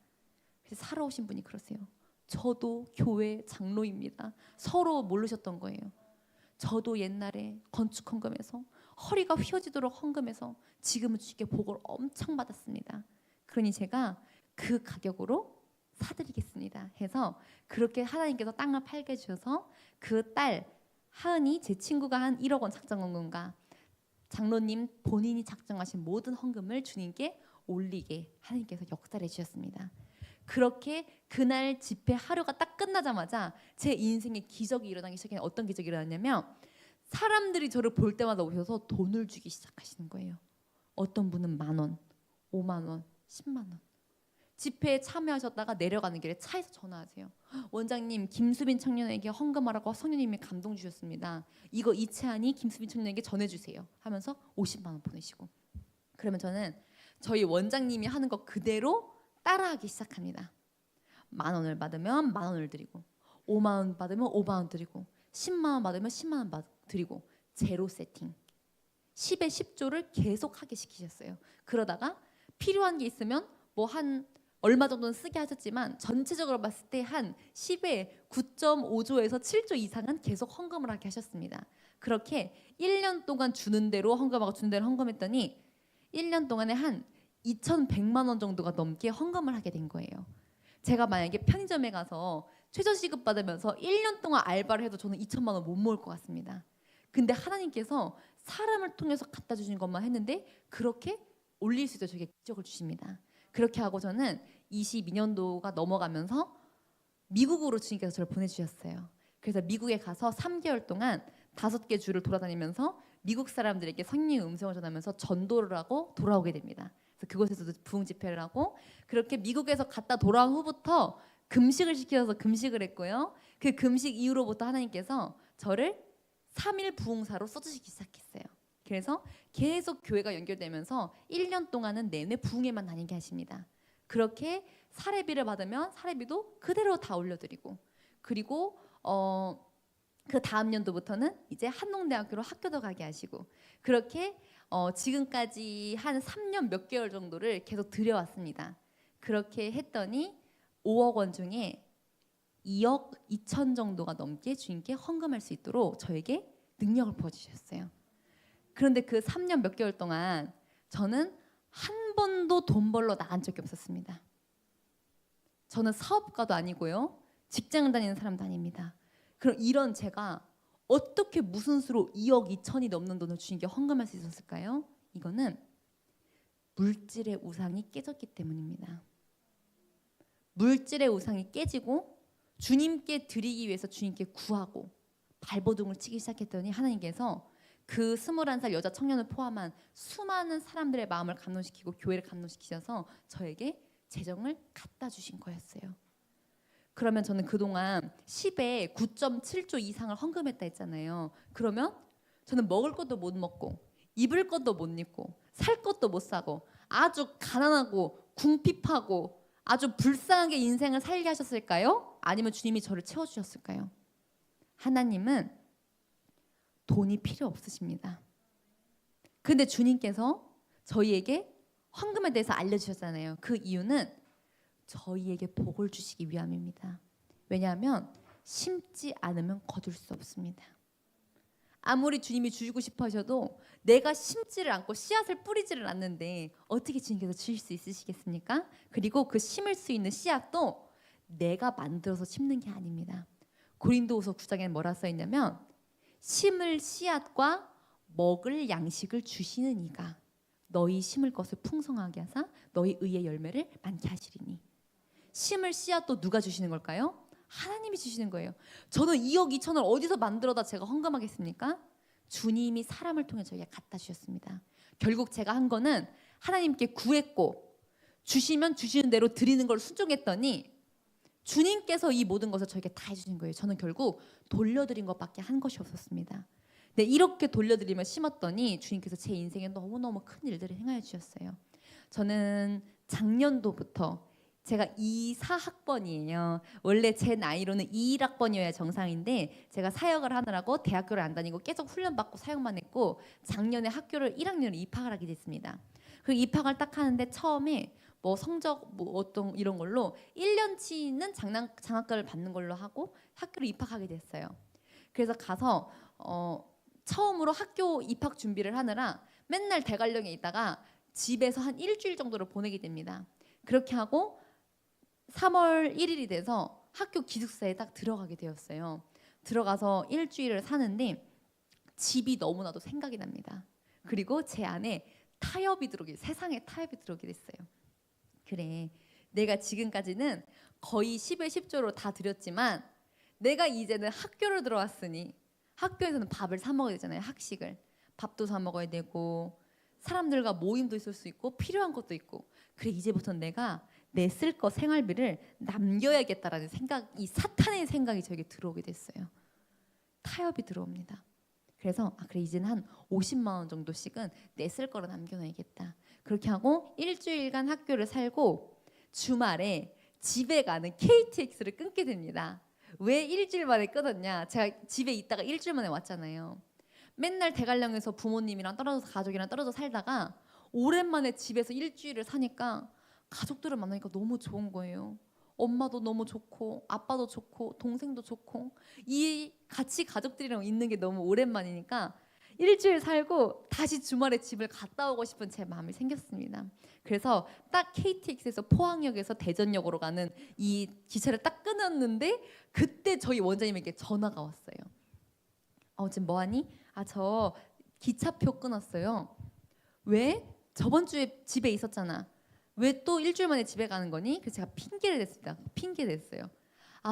그래서 사러 오신 분이 그러세요. 저도 교회 장로입니다. 서로 모르셨던 거예요. 저도 옛날에 건축 헌금해서 허리가 휘어지도록 헌금해서 지금은 주님께 복을 엄청 받았습니다. 그러니 제가 그 가격으로 사드리겠습니다 해서 그렇게 하나님께서 땅을 팔게 해주셔서 그 딸 하은이, 제 친구가 한 1억 원 작정헌금과 장로님 본인이 작정하신 모든 헌금을 주님께 올리게 하나님께서 역사를 해주셨습니다. 그렇게 그날 집회 하루가 딱 끝나자마자 제 인생에 기적이 일어나기 시작했는데 어떤 기적이 일어났냐면 사람들이 저를 볼 때마다 오셔서 돈을 주기 시작하시는 거예요. 어떤 분은 10,000원, 50,000원, 10만 원. 집회에 참여하셨다가 내려가는 길에 차에서 전화하세요. 원장님, 김수빈 청년에게 헌금하라고 성령님이 감동 주셨습니다. 이거 이채하니 김수빈 청년에게 전해주세요 하면서 50만 원 보내시고. 그러면 저는 저희 원장님이 하는 거 그대로 따라하기 시작합니다. 10,000원을 받으면 10,000원을 드리고 50,000원 받으면 50,000원 드리고 10만 원 받으면 10만 원 드리고 제로 세팅 10의 10조를 계속 하게 시키셨어요. 그러다가 필요한 게 있으면 뭐 한 얼마 정도는 쓰게 하셨지만 전체적으로 봤을 때 한 10의 9.5조에서 7조 이상은 계속 헌금을 하게 하셨습니다. 그렇게 1년 동안 주는 대로 헌금하고 주는 대로 헌금했더니 1년 동안에 한 2,100만 원 정도가 넘게 헌금을 하게 된 거예요. 제가 만약에 편의점에 가서 최저시급 받으면서 1년 동안 알바를 해도 저는 2,000만 원 못 모을 것 같습니다. 근데 하나님께서 사람을 통해서 갖다 주신 것만 했는데 그렇게 올릴 수 있도록 저에게 기적을 주십니다. 그렇게 하고 저는 22년도가 넘어가면서 미국으로 주님께서 저를 보내주셨어요. 그래서 미국에 가서 3개월 동안 5개 주를 돌아다니면서 미국 사람들에게 성령의 음성을 전하면서 전도를 하고 돌아오게 됩니다. 그래서 그곳에서도 부흥 집회를 하고 그렇게 미국에서 갔다 돌아온 후부터 금식을 시켜서 금식을 했고요. 그 금식 이후로부터 하나님께서 저를 3일 부흥사로 써주시기 시작했어요. 그래서 계속 교회가 연결되면서 1년 동안은 내내 부흥회만 다니게 하십니다. 그렇게 사례비를 받으면 사례비도 그대로 다 올려드리고 그리고 그 다음 연도부터는 이제 한농대학교로 학교도 가게 하시고 그렇게 지금까지 한 3년 몇 개월 정도를 계속 들여왔습니다. 그렇게 했더니 5억 원 중에 2억 2천 정도가 넘게 주님께 헌금할 수 있도록 저에게 능력을 부어주셨어요. 그런데 그 3년 몇 개월 동안 저는 한 번도 돈 벌러 나간 적이 없었습니다. 저는 사업가도 아니고요. 직장을 다니는 사람도 아닙니다. 그럼 이런 제가 어떻게 무슨 수로 2억 2천이 넘는 돈을 주님께 헌금할 수 있었을까요? 이거는 물질의 우상이 깨졌기 때문입니다. 물질의 우상이 깨지고 주님께 드리기 위해서 주님께 구하고 발버둥을 치기 시작했더니 하나님께서 그 21살 여자 청년을 포함한 수많은 사람들의 마음을 감동시키고 교회를 감동시키셔서 저에게 재정을 갖다 주신 거였어요. 그러면 저는 그동안 10에 9.7조 이상을 헌금했다 했잖아요. 그러면 저는 먹을 것도 못 먹고 입을 것도 못 입고 살 것도 못 사고 아주 가난하고 궁핍하고 아주 불쌍하게 인생을 살게 하셨을까요? 아니면 주님이 저를 채워주셨을까요? 하나님은 돈이 필요 없으십니다. 근데 주님께서 저희에게 헌금에 대해서 알려주셨잖아요. 그 이유는 저희에게 복을 주시기 위함입니다. 왜냐하면 심지 않으면 거둘 수 없습니다. 아무리 주님이 주시고 싶어 하셔도 내가 심지를 않고 씨앗을 뿌리지를 않는데 어떻게 주님께서 주실 수 있으시겠습니까? 그리고 그 심을 수 있는 씨앗도 내가 만들어서 심는 게 아닙니다. 고린도후서 9장에는 뭐라 써 있냐면 심을 씨앗과 먹을 양식을 주시는 이가 너희 심을 것을 풍성하게 하사 너희 의의 열매를 많게 하시리니. 심을 씨앗도 누가 주시는 걸까요? 하나님이 주시는 거예요. 저는 2억 2천을 어디서 만들어다 제가 헌금하겠습니까? 주님이 사람을 통해 저에게 갖다 주셨습니다. 결국 제가 한 거는 하나님께 구했고 주시면 주시는 대로 드리는 걸 순종했더니 주님께서 이 모든 것을 저에게 다 해주신 거예요. 저는 결국 돌려드린 것밖에 한 것이 없었습니다. 네, 이렇게 돌려드리며 심었더니 주님께서 제 인생에 너무너무 큰 일들을 행하여 주셨어요. 저는 작년도부터 제가 24학번이에요. 원래 제 나이로는 21학번이어야 정상인데 제가 사역을 하느라고 대학교를 안 다니고 계속 훈련받고 사역만 했고 작년에 학교를 1학년으로 입학을 하게 됐습니다. 그 입학을 딱 하는데 처음에 뭐 성적 뭐 어떤 이런 걸로 1년치는 장학금을 받는 걸로 하고 학교를 입학하게 됐어요. 그래서 가서 처음으로 학교 입학 준비를 하느라 맨날 대관령에 있다가 집에서 한 일주일 정도를 보내게 됩니다. 그렇게 하고 3월 1일이 돼서 학교 기숙사에 딱 들어가게 되었어요. 들어가서 일주일을 사는데 집이 너무나도 생각이 납니다. 그리고 제 안에 세상에 타협이 들어오게 됐어요. 그래, 내가 지금까지는 거의 10에 10조로 다 드렸지만 내가 이제는 학교를 들어왔으니 학교에서는 밥을 사 먹어야 되잖아요. 학식을. 밥도 사 먹어야 되고 사람들과 모임도 있을 수 있고 필요한 것도 있고. 그래, 이제부터는 내가 내 쓸 거 생활비를 남겨야겠다라는 생각, 이 사탄의 생각이 저에게 들어오게 됐어요. 타협이 들어옵니다. 그래서 그래, 이제는 한 50만 원 정도씩은 내 쓸 거로 남겨놔야겠다. 그렇게 하고 일주일간 학교를 살고 주말에 집에 가는 KTX를 끊게 됩니다. 왜 일주일 만에 끊었냐? 제가 집에 있다가 일주일 만에 왔잖아요. 맨날 대관령에서 부모님이랑 떨어져서 가족이랑 떨어져 살다가 오랜만에 집에서 일주일을 사니까 가족들을 만나니까 너무 좋은 거예요. 엄마도 너무 좋고 아빠도 좋고 동생도 좋고 이 같이 가족들이랑 있는 게 너무 오랜만이니까 일주일 살고 다시 주말에 집을 갔다 오고 싶은 제 마음이 생겼습니다. 그래서 딱 KTX에서 포항역에서 대전역으로 가는 이 기차를 딱 끊었는데 그때 저희 원장님에게 전화가 왔어요. 지금 뭐하니? 저 기차표 끊었어요. 왜? 저번 주에 집에 있었잖아. 왜 또 일주일 만에 집에 가는 거니? 그래서 제가 핑계를 댔습니다. 핑계 댔어요.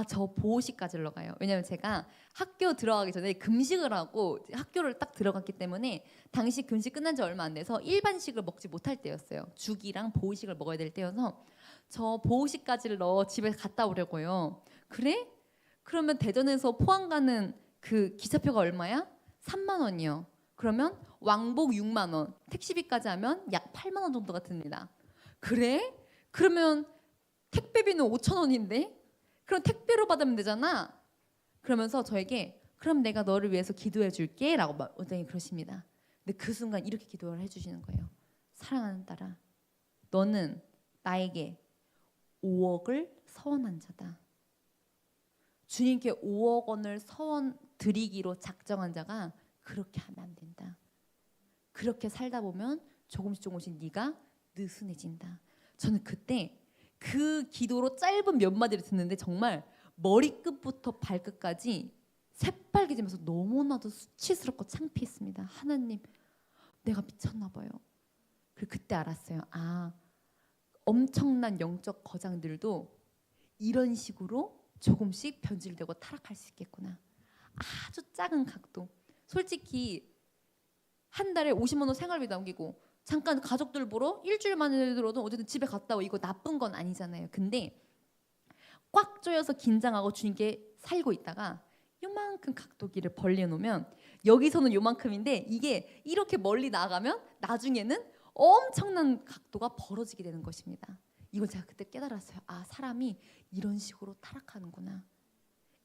저 보호식 가지러 가요. 왜냐면 제가 학교 들어가기 전에 금식을 하고 학교를 딱 들어갔기 때문에 당시 금식 끝난 지 얼마 안 돼서 일반식을 먹지 못할 때였어요. 죽이랑 보호식을 먹어야 될 때여서 저 보호식 가지러 집에 갔다 오려고요. 그래? 그러면 대전에서 포항 가는 그 기차표가 얼마야? 3만 원이요. 그러면 왕복 6만 원, 택시비까지 하면 약 8만 원 정도가 듭니다. 그래? 그러면 택배비는 5천 원인데? 그럼 택배로 받으면 되잖아. 그러면서 저에게 그럼 내가 너를 위해서 기도해 줄게 라고 원장님이 그러십니다. 근데 그 순간 이렇게 기도를 해주시는 거예요. 사랑하는 딸아, 너는 나에게 5억을 서원한 자다. 주님께 5억 원을 서원 드리기로 작정한 자가 그렇게 하면 안 된다. 그렇게 살다 보면 조금씩 네가 느슨해진다. 저는 그때 그 기도로 짧은 몇 마디를 듣는데 정말 머리끝부터 발끝까지 새빨개지면서 너무나도 수치스럽고 창피했습니다. 하나님, 내가 미쳤나 봐요. 그리고 그때 알았어요. 아, 엄청난 영적 거장들도 이런 식으로 조금씩 변질되고 타락할 수 있겠구나. 아주 작은 각도. 솔직히 한 달에 50만 원 생활비 남기고 잠깐 가족들 보러 일주일 만에 들어도 어쨌든 집에 갔다 오. 이거 나쁜 건 아니잖아요. 근데 꽉 조여서 긴장하고 주님께 살고 있다가 요만큼 각도기를 벌려놓으면 여기서는 요만큼인데 이게 이렇게 멀리 나가면 나중에는 엄청난 각도가 벌어지게 되는 것입니다. 이걸 제가 그때 깨달았어요. 아, 사람이 이런 식으로 타락하는구나.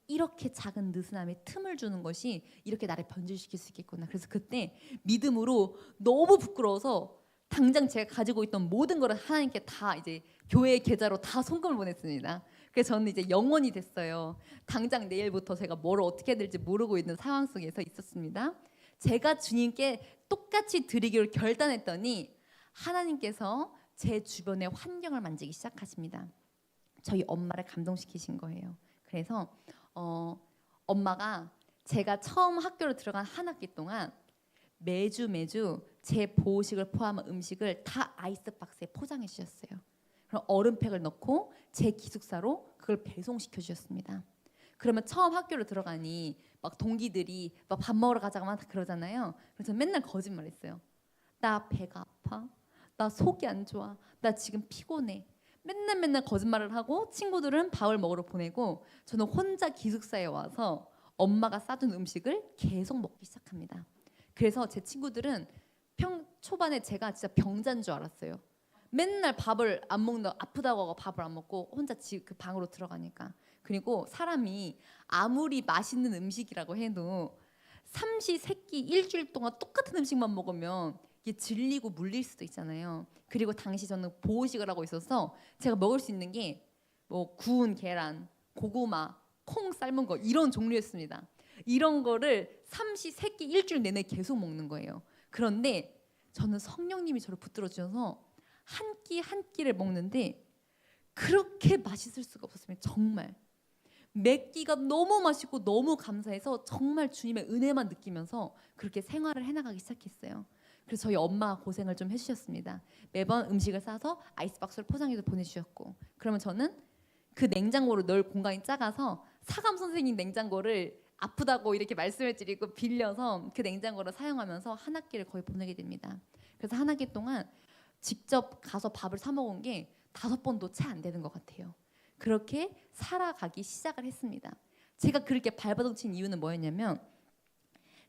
이렇게 작은 느슨함에 틈을 주는 것이 이렇게 나를 변질시킬 수 있겠구나. 그래서 그때 믿음으로 너무 부끄러워서 당장 제가 가지고 있던 모든 거를 하나님께 다 이제 교회 계좌로 다 송금을 보냈습니다. 그래서 저는 이제 영원이 됐어요. 당장 내일부터 제가 뭘 어떻게 해야 될지 모르고 있는 상황 속에서 있었습니다. 제가 주님께 똑같이 드리기로 결단했더니 하나님께서 제 주변의 환경을 만지기 시작하십니다. 저희 엄마를 감동시키신 거예요. 그래서 엄마가 제가 처음 학교로 들어간 한 학기 동안 매주 제 보호식을 포함한 음식을 다 아이스박스에 포장해 주셨어요. 그럼 얼음팩을 넣고 제 기숙사로 그걸 배송시켜 주셨습니다. 그러면 처음 학교로 들어가니 막 동기들이 막 밥 먹으러 가자고 막 그러잖아요. 그래서 맨날 거짓말했어요. 나 배가 아파. 나 속이 안 좋아. 나 지금 피곤해. 맨날 거짓말을 하고 친구들은 밥을 먹으러 보내고 저는 혼자 기숙사에 와서 엄마가 싸준 음식을 계속 먹기 시작합니다. 그래서 제 친구들은 초반에 제가 진짜 병자인 줄 알았어요. 맨날 밥을 안 먹는다, 아프다고 하고 밥을 안 먹고 혼자 그 방으로 들어가니까. 그리고 사람이 아무리 맛있는 음식이라고 해도 삼시세끼 일주일 동안 똑같은 음식만 먹으면 이게 질리고 물릴 수도 있잖아요. 그리고 당시 저는 보호식을 하고 있어서 제가 먹을 수 있는 게 뭐 구운 계란, 고구마, 콩 삶은 거 이런 종류였습니다. 이런 거를 삼시세끼 일주일 내내 계속 먹는 거예요. 그런데 저는 성령님이 저를 붙들어 주셔서 한 끼 한 끼를 먹는데 그렇게 맛있을 수가 없었습니다. 정말 매 끼가 너무 맛있고 너무 감사해서 정말 주님의 은혜만 느끼면서 그렇게 생활을 해나가기 시작했어요. 그래서 저희 엄마가 고생을 좀 해주셨습니다. 매번 음식을 싸서 아이스박스로 포장해서 보내주셨고, 그러면 저는 그 냉장고를 넣을 공간이 작아서 사감 선생님 냉장고를 아프다고 이렇게 말씀을 드리고 빌려서 그 냉장고를 사용하면서 한 학기를 거의 보내게 됩니다. 그래서 한 학기 동안 직접 가서 밥을 사 먹은 게 5번도 채 안 되는 것 같아요. 그렇게 살아가기 시작을 했습니다. 제가 그렇게 발버둥친 이유는 뭐였냐면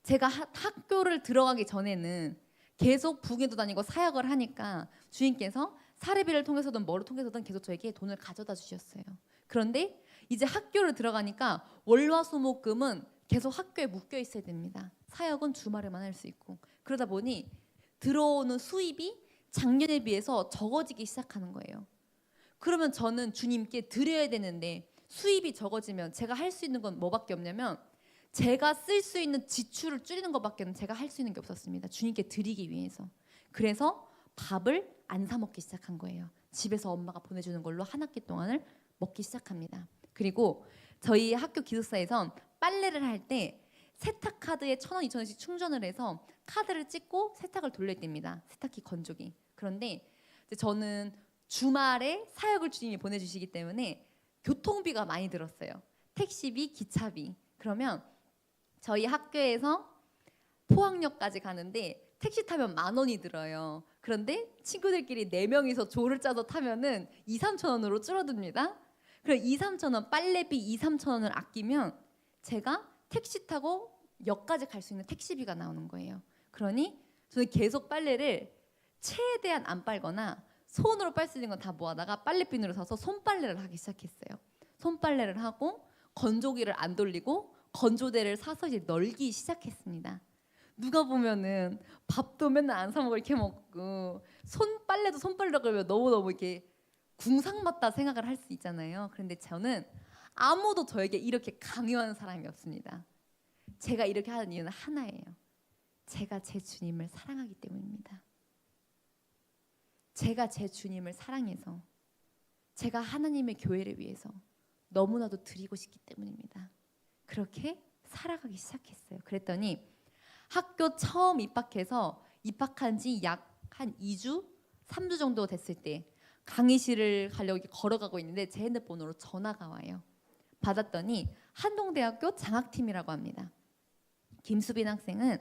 제가 학교를 들어가기 전에는 계속 부흥회도 다니고 사역을 하니까 주님께서 사례비를 통해서든 뭐를 통해서든 계속 저에게 돈을 가져다 주셨어요. 그런데 이제 학교를 들어가니까 월화수목금은 계속 학교에 묶여 있어야 됩니다. 사역은 주말에만 할 수 있고 그러다 보니 들어오는 수입이 작년에 비해서 적어지기 시작하는 거예요. 그러면 저는 주님께 드려야 되는데 수입이 적어지면 제가 할 수 있는 건 뭐밖에 없냐면 제가 쓸 수 있는 지출을 줄이는 것밖에는 제가 할 수 있는 게 없었습니다. 주님께 드리기 위해서. 그래서 밥을 안 사 먹기 시작한 거예요. 집에서 엄마가 보내주는 걸로 한 학기 동안을 먹기 시작합니다. 그리고 저희 학교 기숙사에선 빨래를 할 때 세탁 카드에 1,000원, 2,000원씩 충전을 해서 카드를 찍고 세탁을 돌려야 됩니다. 세탁기 건조기. 그런데 저는 주말에 사역을 주님이 보내주시기 때문에 교통비가 많이 들었어요. 택시비, 기차비. 그러면 저희 학교에서 포항역까지 가는데 택시 타면 10,000원이 들어요. 그런데 친구들끼리 4명이서 조를 짜서 타면은 2, 3천 원으로 줄어듭니다. 그럼 2, 3천 원 빨래비 2, 3천 원을 아끼면 제가 택시 타고 역까지 갈 수 있는 택시비가 나오는 거예요. 그러니 저는 계속 빨래를 최대한 안 빨거나 손으로 빨 수 있는 건 다 모아다가 빨래비누를 사서 손빨래를 하기 시작했어요. 손빨래를 하고 건조기를 안 돌리고 건조대를 사서 이제 널기 시작했습니다. 누가 보면은 밥도 맨날 안 사 먹을 이렇게 먹고 손빨래도 손빨래라고 그러면 너무너무 이렇게 궁상맞다 생각을 할 수 있잖아요. 그런데 저는 아무도 저에게 이렇게 강요하는 사람이 없습니다. 제가 이렇게 하는 이유는 하나예요. 제가 제 주님을 사랑하기 때문입니다. 제가 제 주님을 사랑해서 제가 하나님의 교회를 위해서 너무나도 드리고 싶기 때문입니다. 그렇게 살아가기 시작했어요. 그랬더니 학교 처음 입학해서 입학한 지 약 한 2주 3주 정도 됐을 때 강의실을 가려고 이렇게 걸어가고 있는데 제 핸드폰으로 전화가 와요. 받았더니 한동대학교 장학팀이라고 합니다. 김수빈 학생은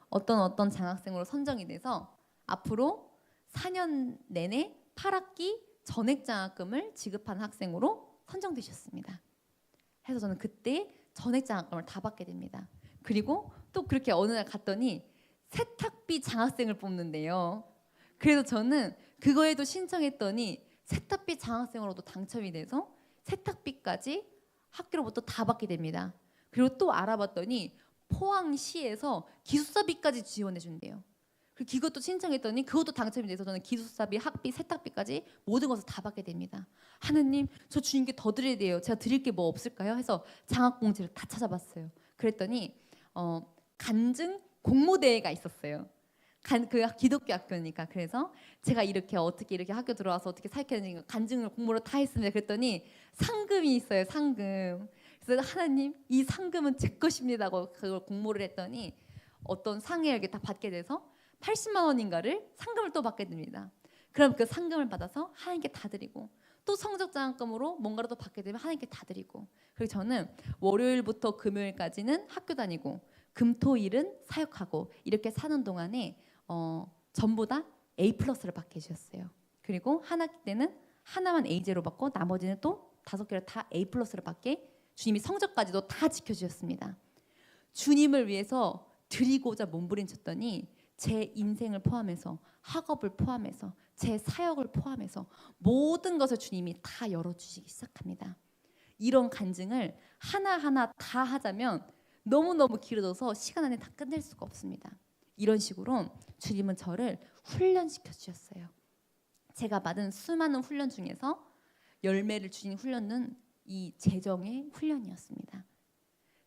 어떤 장학생으로 선정이 돼서 앞으로 4년 내내 8학기 전액 장학금을 지급한 학생으로 선정되셨습니다. 해서 저는 그때 전액 장학금을 다 받게 됩니다. 그리고 또 그렇게 어느 날 갔더니 세탁비 장학생을 뽑는데요. 그래서 저는 그거에도 신청했더니 세탁비 장학생으로도 당첨이 돼서 세탁비까지 학교로부터 다 받게 됩니다. 그리고 또 알아봤더니 포항시에서 기숙사비까지 지원해 준대요. 그리고 그것도 신청했더니 그것도 당첨이 돼서 저는 기숙사비, 학비, 세탁비까지 모든 것을 다 받게 됩니다. 하느님, 저 주님께 더 드려야 돼요. 제가 드릴 게 뭐 없을까요? 해서 장학공지를 다 찾아봤어요. 그랬더니 간증 공모대회가 있었어요. 그 기독교 학교니까. 그래서 제가 어떻게 이렇게 학교 들어와서 어떻게 사역했는지 간증을 공모를 다 했습니다. 그랬더니 상금이 있어요. 상금. 그래서 하나님, 이 상금은 제 것입니다 하고 그걸 공모를 했더니 어떤 상을 이렇게 다 받게 돼서 80만 원인가를 상금을 또 받게 됩니다. 그럼 그 상금을 받아서 하나님께 다 드리고 또 성적 장학금으로 뭔가를 또 받게 되면 하나님께 다 드리고, 그리고 저는 월요일부터 금요일까지는 학교 다니고 금토일은 사역하고 이렇게 사는 동안에 전부 다 A+를 받게 해주셨어요. 그리고 한 학기 때는 하나만 A제로 받고 나머지는 또 5개를 다 A+를 받게 주님이 성적까지도 다 지켜주셨습니다. 주님을 위해서 드리고자 몸부림쳤더니 제 인생을 포함해서 학업을 포함해서 제 사역을 포함해서 모든 것을 주님이 다 열어주시기 시작합니다. 이런 간증을 하나하나 다 하자면 너무너무 길어져서 시간 안에 다 끝낼 수가 없습니다. 이런 식으로 주님은 저를 훈련시켜 주셨어요. 제가 받은 수많은 훈련 중에서 열매를 주신 훈련은 이 재정의 훈련이었습니다.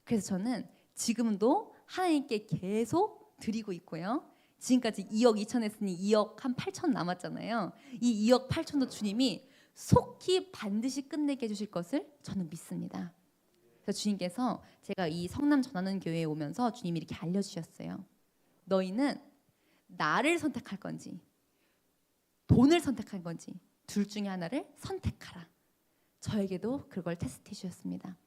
그래서 저는 지금도 하나님께 계속 드리고 있고요. 지금까지 2억 2천 했으니 2억 한 8천 남았잖아요. 이 2억 8천도 주님이 속히 반드시 끝내게 해주실 것을 저는 믿습니다. 그래서 주님께서 제가 이 성남 전하는 교회에 오면서 주님이 이렇게 알려주셨어요. 너희는 나를 선택할 건지 돈을 선택할 건지 둘 중에 하나를 선택하라. 저에게도 그걸 테스트해 주셨습니다.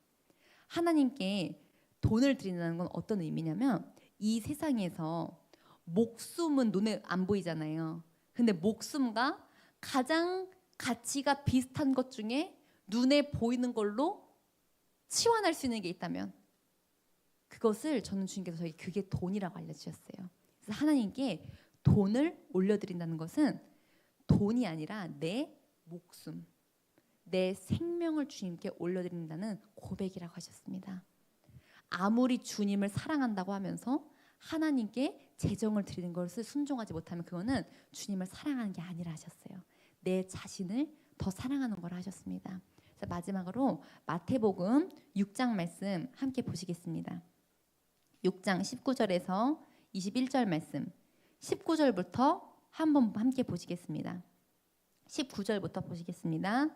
하나님께 돈을 드린다는 건 어떤 의미냐면 이 세상에서 목숨은 눈에 안 보이잖아요. 근데 목숨과 가장 가치가 비슷한 것 중에 눈에 보이는 걸로 치환할 수 있는 게 있다면 그것을 저는 주님께서 저에게 그게 돈이라고 알려주셨어요. 그래서 하나님께 돈을 올려드린다는 것은 돈이 아니라 내 목숨, 내 생명을 주님께 올려드린다는 고백이라고 하셨습니다. 아무리 주님을 사랑한다고 하면서 하나님께 재정을 드리는 것을 순종하지 못하면 그거는 주님을 사랑하는 게 아니라 하셨어요. 내 자신을 더 사랑하는 거라 하셨습니다. 그래서 마지막으로 마태복음 6장 말씀 함께 보시겠습니다. 6장 19절에서 21절 말씀, 19절부터 한번 함께 보시겠습니다. 19절부터 보시겠습니다.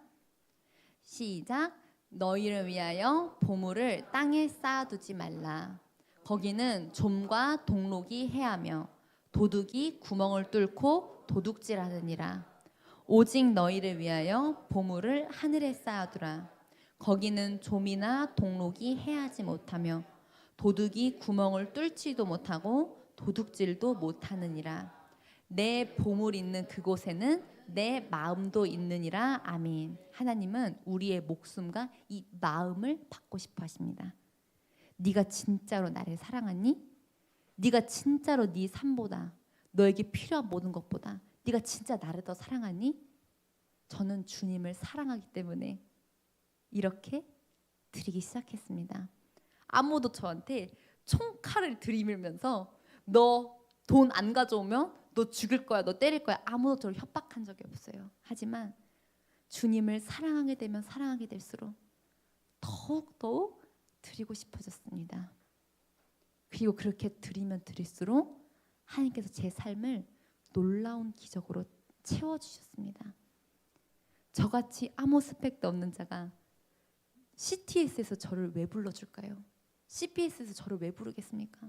시작. 너희를 위하여 보물을 땅에 쌓아두지 말라. 거기는 좀과 동록이 해하며 도둑이 구멍을 뚫고 도둑질하느니라. 오직 너희를 위하여 보물을 하늘에 쌓아두라. 거기는 좀이나 동록이 해하지 못하며 도둑이 구멍을 뚫지도 못하고 도둑질도 못하느니라. 내 보물 있는 그곳에는 내 마음도 있느니라. 아멘. 하나님은 우리의 목숨과 이 마음을 받고 싶어 하십니다. 네가 진짜로 나를 사랑하니? 네가 진짜로 네 삶보다 너에게 필요한 모든 것보다 네가 진짜 나를 더 사랑하니? 저는 주님을 사랑하기 때문에 이렇게 드리기 시작했습니다. 아무도 저한테 총칼을 들이밀면서 너 돈 안 가져오면 너 죽일 거야, 너 때릴 거야, 아무도 저를 협박한 적이 없어요. 하지만 주님을 사랑하게 되면 사랑하게 될수록 더욱 드리고 싶어졌습니다. 그리고 그렇게 드리면 드릴수록 하나님께서 제 삶을 놀라운 기적으로 채워주셨습니다. 저같이 아무 스펙도 없는 자가 CTS에서 저를 왜 불러줄까요? CPS에서 저를 왜 부르겠습니까?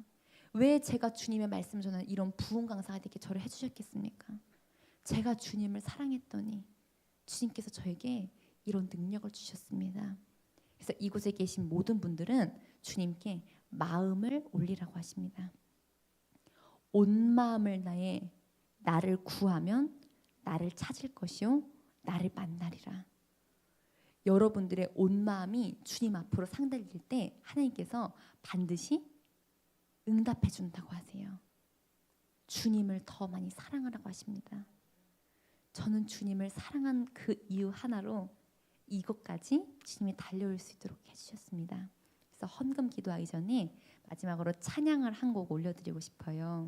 왜 제가 주님의 말씀을 전하는 이런 부흥 강사가 되게 저를 해주셨겠습니까? 제가 주님을 사랑했더니 주님께서 저에게 이런 능력을 주셨습니다. 그래서 이곳에 계신 모든 분들은 주님께 마음을 올리라고 하십니다. 온 마음을 다해 나를 구하면 나를 찾을 것이요 나를 만나리라. 여러분들의 온 마음이 주님 앞으로 상달릴 때 하나님께서 반드시 응답해 준다고 하세요. 주님을 더 많이 사랑하라고 하십니다. 저는 주님을 사랑한 그 이유 하나로 이것까지 주님이 달려올 수 있도록 해주셨습니다. 그래서 헌금 기도하기 전에 마지막으로 찬양을 한 곡 올려드리고 싶어요.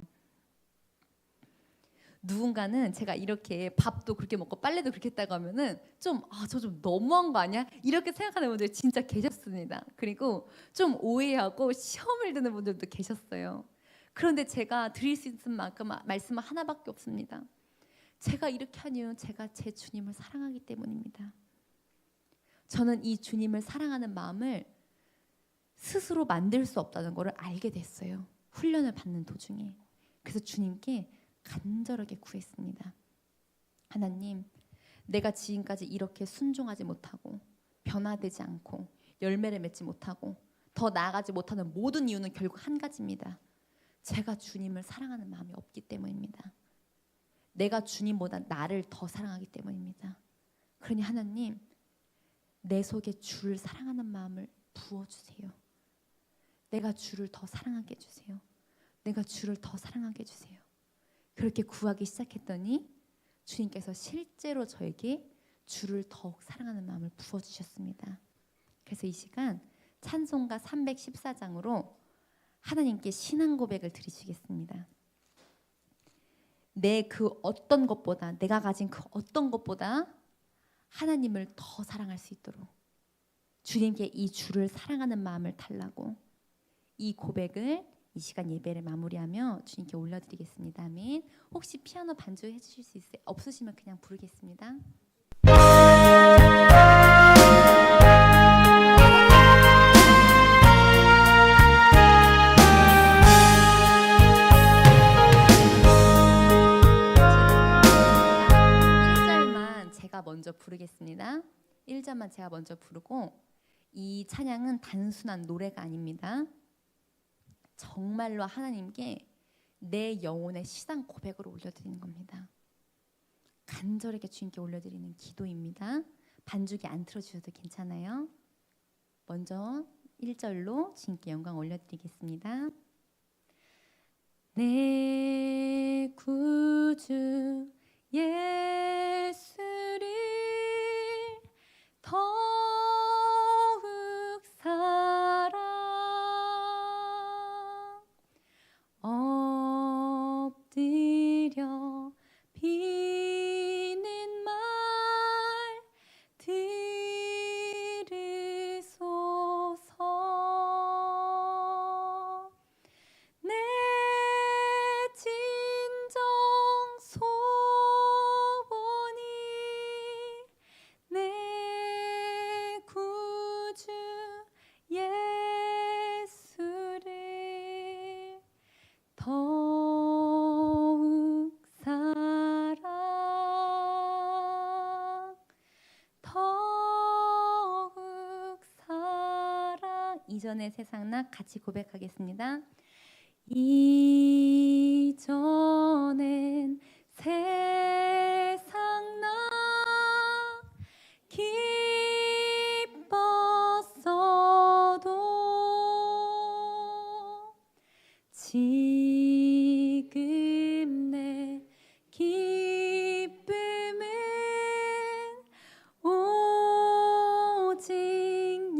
누군가는 제가 이렇게 밥도 그렇게 먹고 빨래도 그렇게 했다고 하면은 저 좀 너무한 거 아니야? 이렇게 생각하는 분들 진짜 계셨습니다. 그리고 좀 오해하고 시험을 드는 분들도 계셨어요. 그런데 제가 드릴 수 있는 만큼 말씀은 하나밖에 없습니다. 제가 이렇게 한 이유는 제가 제 주님을 사랑하기 때문입니다. 저는 이 주님을 사랑하는 마음을 스스로 만들 수 없다는 것을 알게 됐어요. 훈련을 받는 도중에. 그래서 주님께 간절하게 구했습니다. 하나님, 내가 지금까지 이렇게 순종하지 못하고 변화되지 않고 열매를 맺지 못하고 더 나아가지 못하는 모든 이유는 결국 한 가지입니다. 제가 주님을 사랑하는 마음이 없기 때문입니다. 내가 주님보다 나를 더 사랑하기 때문입니다. 그러니 하나님, 내 속에 주를 사랑하는 마음을 부어주세요. 내가 주를 더 사랑하게 해주세요. 내가 주를 더 사랑하게 해주세요. 그렇게 구하기 시작했더니 주님께서 실제로 저에게 주를 더욱 사랑하는 마음을 부어주셨습니다. 그래서 이 시간 찬송가 314장으로 하나님께 신앙 고백을 드리시겠습니다. 내 그 어떤 것보다, 내가 가진 그 어떤 것보다 하나님을 더 사랑할 수 있도록 주님께 이 주를 사랑하는 마음을 달라고 이 고백을 이 시간 예배를 마무리하며 주님께 올려드리겠습니다. 아멘. 혹시 피아노 반주해 주실 수 있어요? 없으시면 그냥 부르겠습니다. 제가 먼저 부르겠습니다. 1절만 제가 먼저 부르고 이 찬양은 단순한 노래가 아닙니다. 정말로 하나님께 내 영혼의 시상 고백으로 올려드리는 겁니다. 간절하게 주님께 올려드리는 기도입니다. 반주기 안 틀어주셔도 괜찮아요. 먼저 1절로 주님께 영광 올려드리겠습니다. 내 구주 예수를 더욱 사랑 엎드려 비는 말 들으소서. 내 진정 소원이 내 구주 예수를 더욱 사랑 더욱 사랑. 이전의 세상나 같이 고백하겠습니다. 이전엔 세상 나 기뻤어도 지금 내 기쁨은 오직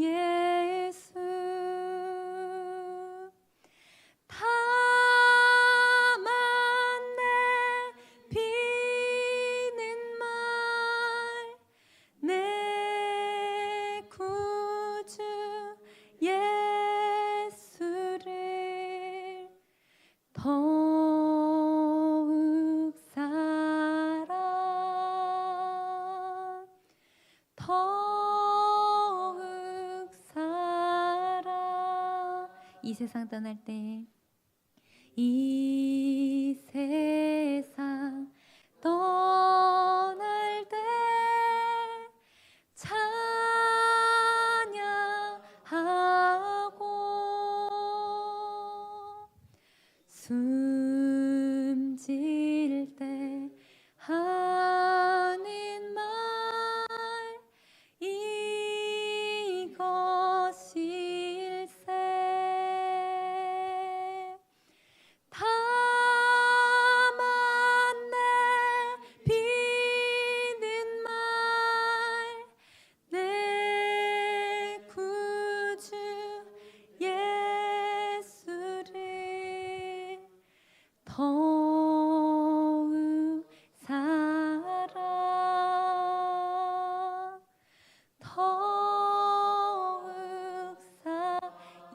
예수. 다만 내 비는 말 내 구주 예수를 더욱 사랑 더욱 사랑. 이 세상 떠날 때 이 세상 떠날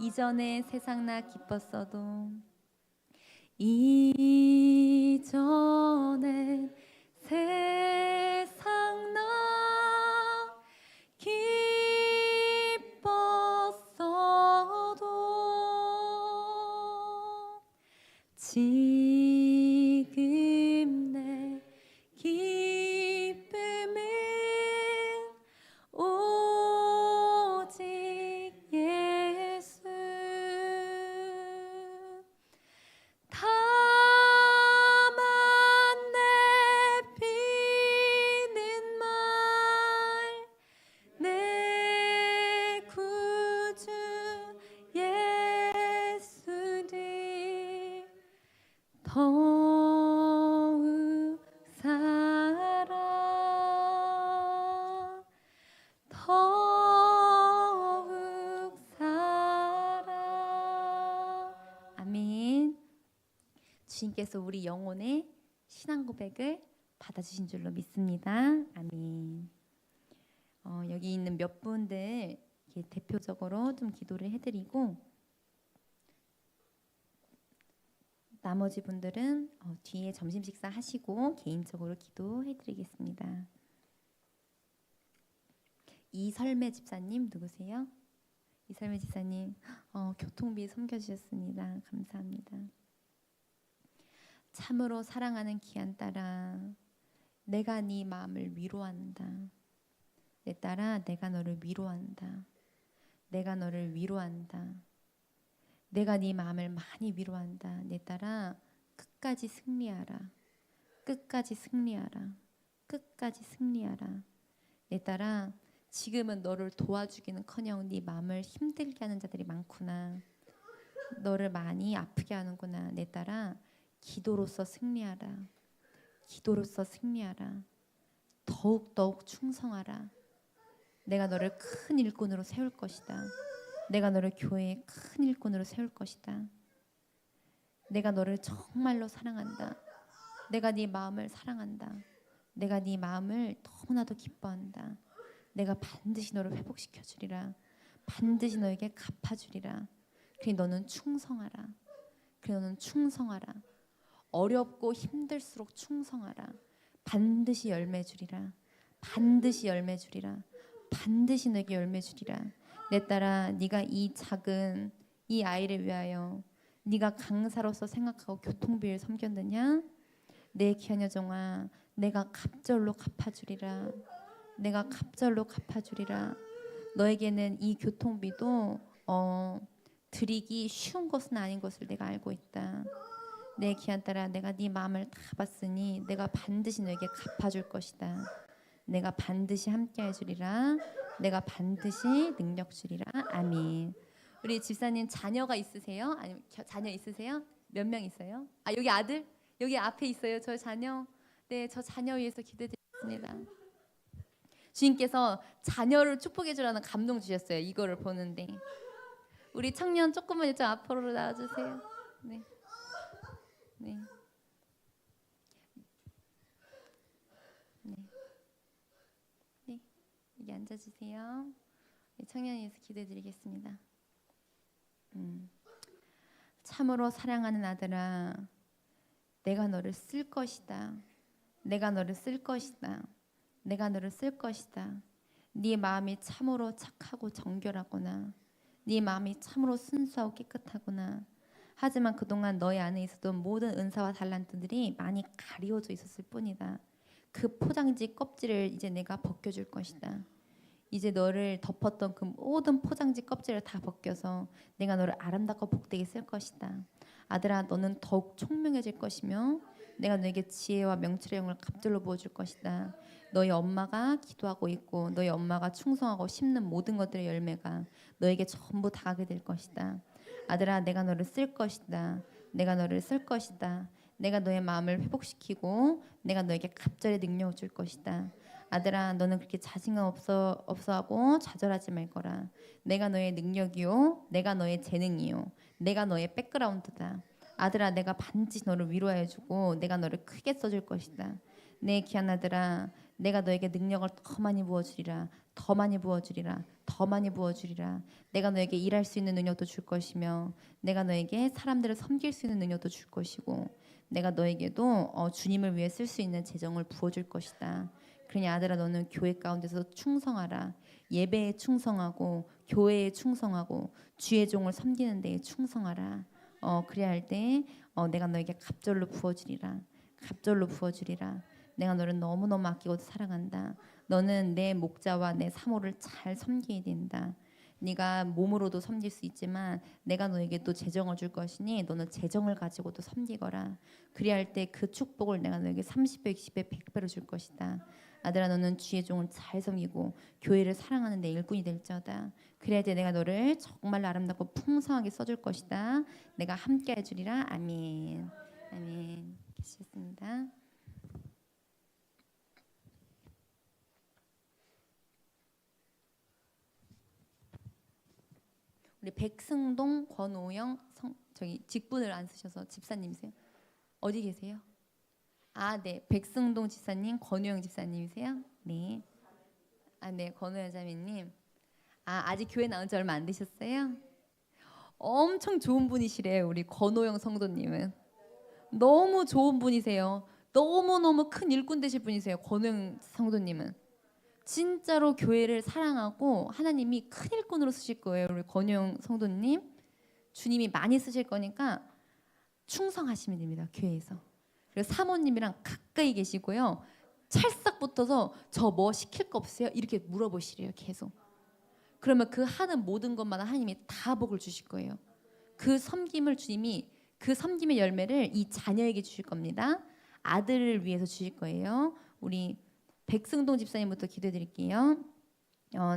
이전에 세상 나 기뻤어도 이전에 세상 나 기뻤어도 지금 내 기쁨은 오직 예수. 다만 내피는 말 내 구주 예수를 더욱 사랑 더욱 사랑. 아멘. 주님께서 우리 영혼의 신앙 고백을 받아주신 줄로 믿습니다. 아멘. 여기 있는 몇 분들 이렇게 대표적으로 좀 기도를 해드리고 나머지 분들은 뒤에 점심 식사 하시고 개인적으로 기도해드리겠습니다. 이설매 집사님 누구세요? 이설매 집사님 교통비 섬겨주셨습니다. 감사합니다. 참으로 사랑하는 귀한 딸아, 내가 네 마음을 위로한다. 내 딸아, 내가 너를 위로한다. 내가 너를 위로한다. 내가 네 마음을 많이 위로한다. 내 딸아, 끝까지 승리하라. 끝까지 승리하라. 끝까지 승리하라. 내 딸아, 지금은 너를 도와주기는커녕 네 마음을 힘들게 하는 자들이 많구나. 너를 많이 아프게 하는구나. 내 딸아, 기도로서 승리하라. 기도로서 승리하라. 더욱 충성하라. 내가 너를 큰 일꾼으로 세울 것이다. 내가 너를 교회의 큰 일꾼으로 세울 것이다. 내가 너를 정말로 사랑한다. 내가 네 마음을 사랑한다. 내가 네 마음을 너무나도 기뻐한다. 내가 반드시 너를 회복시켜 주리라. 반드시 너에게 갚아주리라. 그래 너는 충성하라. 그래 너는 충성하라. 어렵고 힘들수록 충성하라. 반드시 열매 주리라. 반드시 열매 주리라. 반드시 너에게 열매 주리라. 내 딸아, 네가 이 작은 이 아이를 위하여 네가 강사로서 생각하고 교통비를 섬겼느냐? 내 귀한 여종아, 내가 갑절로 갚아주리라. 내가 갑절로 갚아주리라. 너에게는 이 교통비도 드리기 쉬운 것은 아닌 것을 내가 알고 있다. 내 귀한 딸아, 내가 네 마음을 다 봤으니 내가 반드시 너에게 갚아줄 것이다. 내가 반드시 함께해 주리라. 내가 반드시 능력 주리라. 아멘. 우리 집사님 자녀가 있으세요? 아니면 자녀 있으세요? 몇 명 있어요? 여기 아들? 여기 앞에 있어요. 저 자녀. 네, 저 자녀 위해서 기도드리겠습니다. 주님께서 자녀를 축복해 주라는 감동 주셨어요. 이거를 보는데 우리 청년 조금만 좀 앞으로 나와주세요. 네. 네. 네. 네. 여기 앉아주세요. 청년에 대해서 기도해드리겠습니다. 참으로 사랑하는 아들아, 내가 너를 쓸 것이다. 내가 너를 쓸 것이다. 내가 너를 쓸 것이다. 네 마음이 참으로 착하고 정결하구나. 네 마음이 참으로 순수하고 깨끗하구나. 하지만 그동안 너희 안에 있었던 모든 은사와 달란트들이 많이 가리워져 있었을 뿐이다. 그 포장지 껍질을 이제 내가 벗겨줄 것이다. 이제 너를 덮었던 그 모든 포장지 껍질을 다 벗겨서 내가 너를 아름답고 복되게 쓸 것이다. 아들아, 너는 더욱 총명해질 것이며 내가 너에게 지혜와 명철의 영을 갑절로 부어줄 것이다. 너희 엄마가 기도하고 있고 너희 엄마가 충성하고 심는 모든 것들의 열매가 너에게 전부 다 가게 될 것이다. 아들아, 내가 너를 쓸 것이다. 내가 너를 쓸 것이다. 내가 너의 마음을 회복시키고 내가 너에게 갑절의 능력을 줄 것이다. 아들아, 너는 그렇게 자신감 없어하고 좌절하지 말거라. 내가 너의 능력이요, 내가 너의 재능이요, 내가 너의 백그라운드다. 아들아, 내가 반드시 너를 위로해주고 내가 너를 크게 써줄 것이다. 내 귀한 아들아, 내가 너에게 능력을 더 많이 부어주리라. 더 많이 부어주리라. 더 많이 부어주리라. 내가 너에게 일할 수 있는 능력도 줄 것이며 내가 너에게 사람들을 섬길 수 있는 능력도 줄 것이고 내가 너에게도 주님을 위해 쓸 수 있는 재정을 부어줄 것이다. 그러니 아들아 너는 교회 가운데서 충성하라. 예배에 충성하고 교회에 충성하고 주의 종을 섬기는 데에 충성하라. 그래야 할 때 내가 너에게 갑절로 부어주리라. 갑절로 부어주리라. 내가 너를 너무너무 아끼고 사랑한다. 너는 내 목자와 내 사모를 잘 섬겨야 된다. 네가 몸으로도 섬길 수 있지만 내가 너에게 또 재정을 줄 것이니 너는 재정을 가지고도 섬기거라. 그래야 할 때 그 축복을 내가 너에게 30배, 60배, 100배로 줄 것이다. 아들아 너는 주의 종을 잘 섬기고 교회를 사랑하는 내 일꾼이 될지어다. 그래야 때 내가 너를 정말 아름답고 풍성하게 써줄 것이다. 내가 함께 해주리라. 아멘. 아멘. 계시겠습니다. 우리 백승동 권오영 저기 직분을 안 쓰셔서 집사님이세요? 어디 계세요? 아, 네. 백승동 집사님, 권오영 집사님이세요? 네. 아, 네. 권오영 자매님. 아, 아직 교회 나온 지 얼마 안 되셨어요? 엄청 좋은 분이시래요. 우리 권오영 성도님은. 너무 좋은 분이세요. 너무너무 큰 일꾼 되실 분이세요. 권오영 성도님은. 진짜로 교회를 사랑하고 하나님이 큰 일꾼으로 쓰실 거예요. 우리 권영 성도님. 주님이 많이 쓰실 거니까 충성하시면 됩니다. 교회에서. 그리고 사모님이랑 가까이 계시고요. 찰싹 붙어서 저 뭐 시킬 거 없어요? 이렇게 물어보시래요. 계속. 그러면 그 하는 모든 것마다 하나님이 다 복을 주실 거예요. 그 섬김을 주님이 그 섬김의 열매를 이 자녀에게 주실 겁니다. 아들을 위해서 주실 거예요. 우리 백승동 집사님부터 기도드릴게요.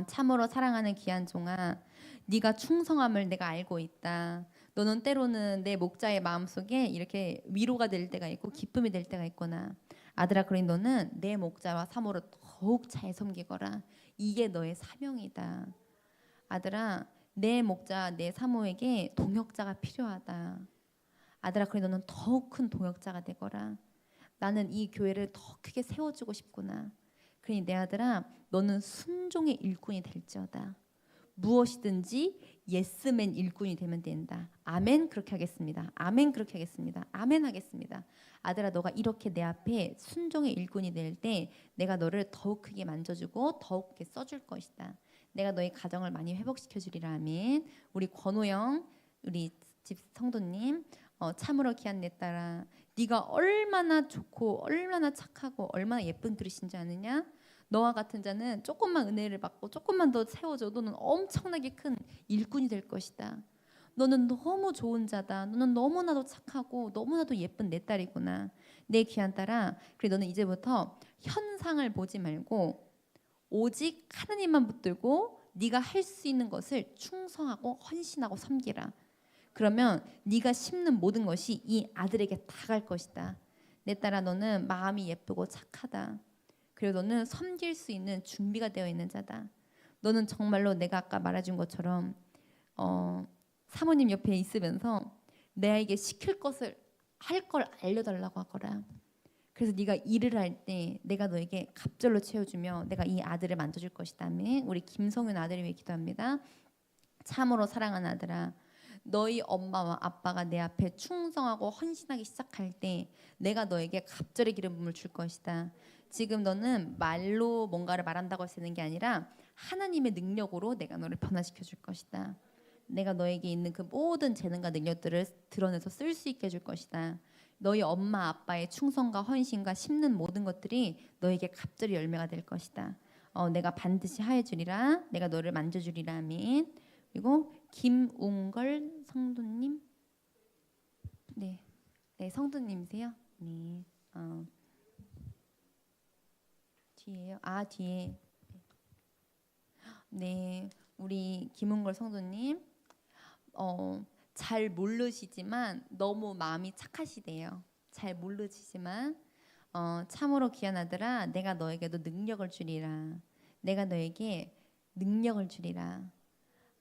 참으로 사랑하는 귀한 종아, 네가 충성함을 내가 알고 있다. 너는 때로는 내 목자의 마음속에 이렇게 위로가 될 때가 있고 기쁨이 될 때가 있구나. 아들아, 그러니 너는 내 목자와 사모를 더욱 잘 섬기거라. 이게 너의 사명이다. 아들아, 내 목자, 내 사모에게 동역자가 필요하다. 아들아, 그러니 너는 더욱 큰 동역자가 되거라. 나는 이 교회를 더 크게 세워주고 싶구나. 그러니 내 아들아, 너는 순종의 일꾼이 될지어다. 무엇이든지 예스맨 일꾼이 되면 된다. 아멘. 그렇게 하겠습니다. 아멘. 그렇게 하겠습니다. 아멘 하겠습니다. 아들아, 너가 이렇게 내 앞에 순종의 일꾼이 될 때 내가 너를 더욱 크게 만져주고 더욱 크게 써줄 것이다. 내가 너의 가정을 많이 회복시켜 주리라. 아멘. 우리 권호영 우리 집 성도님, 참으로 귀한 내 딸아, 네가 얼마나 좋고 얼마나 착하고 얼마나 예쁜 그릇인지 아느냐? 너와 같은 자는 조금만 은혜를 받고 조금만 더 세워줘 너는 엄청나게 큰 일꾼이 될 것이다. 너는 너무 좋은 자다. 너는 너무나도 착하고 너무나도 예쁜 내 딸이구나. 내 귀한 딸아, 그래 너는 이제부터 현상을 보지 말고 오직 하나님만 붙들고 네가 할 수 있는 것을 충성하고 헌신하고 섬기라. 그러면 네가 심는 모든 것이 이 아들에게 다 갈 것이다. 내 딸아, 너는 마음이 예쁘고 착하다. 그리고 너는 섬길 수 있는 준비가 되어 있는 자다. 너는 정말로 내가 아까 말해준 것처럼 사모님 옆에 있으면서 내에게 시킬 것을 할 걸 알려달라고 하거라. 그래서 네가 일을 할 때 내가 너에게 갑절로 채워주며 내가 이 아들을 만져줄 것이다. 아멘. 우리 김성윤 아들을 위해 기도합니다. 참으로 사랑하는 아들아, 너희 엄마와 아빠가 내 앞에 충성하고 헌신하기 시작할 때 내가 너에게 갑절의 기름 부음을 줄 것이다. 지금 너는 말로 뭔가를 말한다고 쓰는 게 아니라 하나님의 능력으로 내가 너를 변화시켜 줄 것이다. 내가 너에게 있는 그 모든 재능과 능력들을 드러내서 쓸 수 있게 해줄 것이다. 너희 엄마 아빠의 충성과 헌신과 심는 모든 것들이 너에게 갑절의 열매가 될 것이다. 내가 반드시 하여 주리라. 내가 너를 만져주리라. 아멘. 그리고 김웅걸 성도님, 네, 네 성도님이세요? 네, 뒤에요. 아 뒤에, 네, 우리 김웅걸 성도님, 잘 모르시지만 너무 마음이 착하시대요. 잘 모르시지만 참으로 귀한 아들아, 내가 너에게도 능력을 주리라. 내가 너에게 능력을 주리라.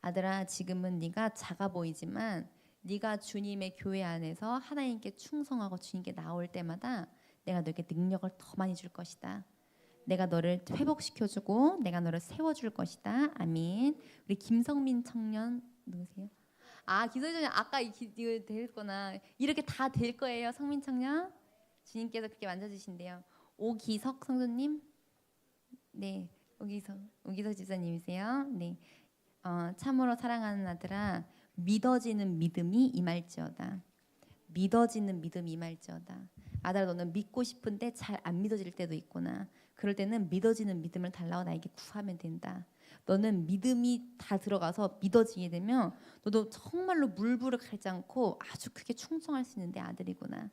아들아, 지금은 네가 작아 보이지만 네가 주님의 교회 안에서 하나님께 충성하고 주님께 나올 때마다 내가 너에게 능력을 더 많이 줄 것이다. 내가 너를 회복시켜주고 내가 너를 세워줄 것이다. 아멘. 우리 김성민 청년 누구세요? 아, 기도전에 아까 이거 됐구나. 이렇게 다 될 거예요, 성민 청년. 주님께서 그렇게 만져주신대요. 오기석 성도님, 네, 오기석 집사님이세요. 네, 참으로 사랑하는 아들아, 믿어지는 믿음이 임할지어다. 믿어지는 믿음이 임할지어다. 아들아, 너는 믿고 싶은데 잘 안 믿어질 때도 있구나. 그럴 때는 믿어지는 믿음을 달라고 나에게 구하면 된다. 너는 믿음이 다 들어가서 믿어지게 되면 너도 정말로 물부를 갈지 않고 아주 크게 충성할 수 있는 내 아들이구나.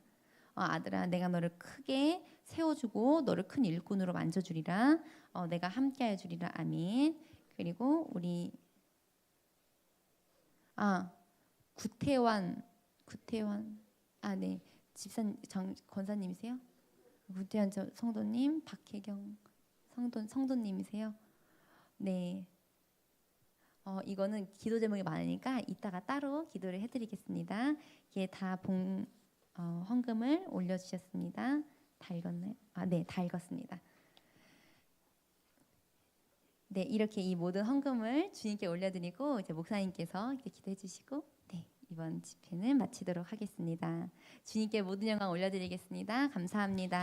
아들아, 내가 너를 크게 세워주고 너를 큰 일꾼으로 만져주리라. 내가 함께해 주리라. 아멘. 그리고 우리 구태환 네, 권사님이세요? 구태환 성도님, 박혜경 성도님이세요? 네. 이거는 기도 제목이 많으니까 이따가 따로 기도를 해드리겠습니다. 이게 다 헌금을 올려주셨습니다. 다 읽었나요? 네, 다 읽었습니다. 네, 이렇게 이 모든 헌금을 주님께 올려드리고 이제 목사님께서 이렇게 기도해주시고, 네, 이번 집회는 마치도록 하겠습니다. 주님께 모든 영광 올려드리겠습니다. 감사합니다.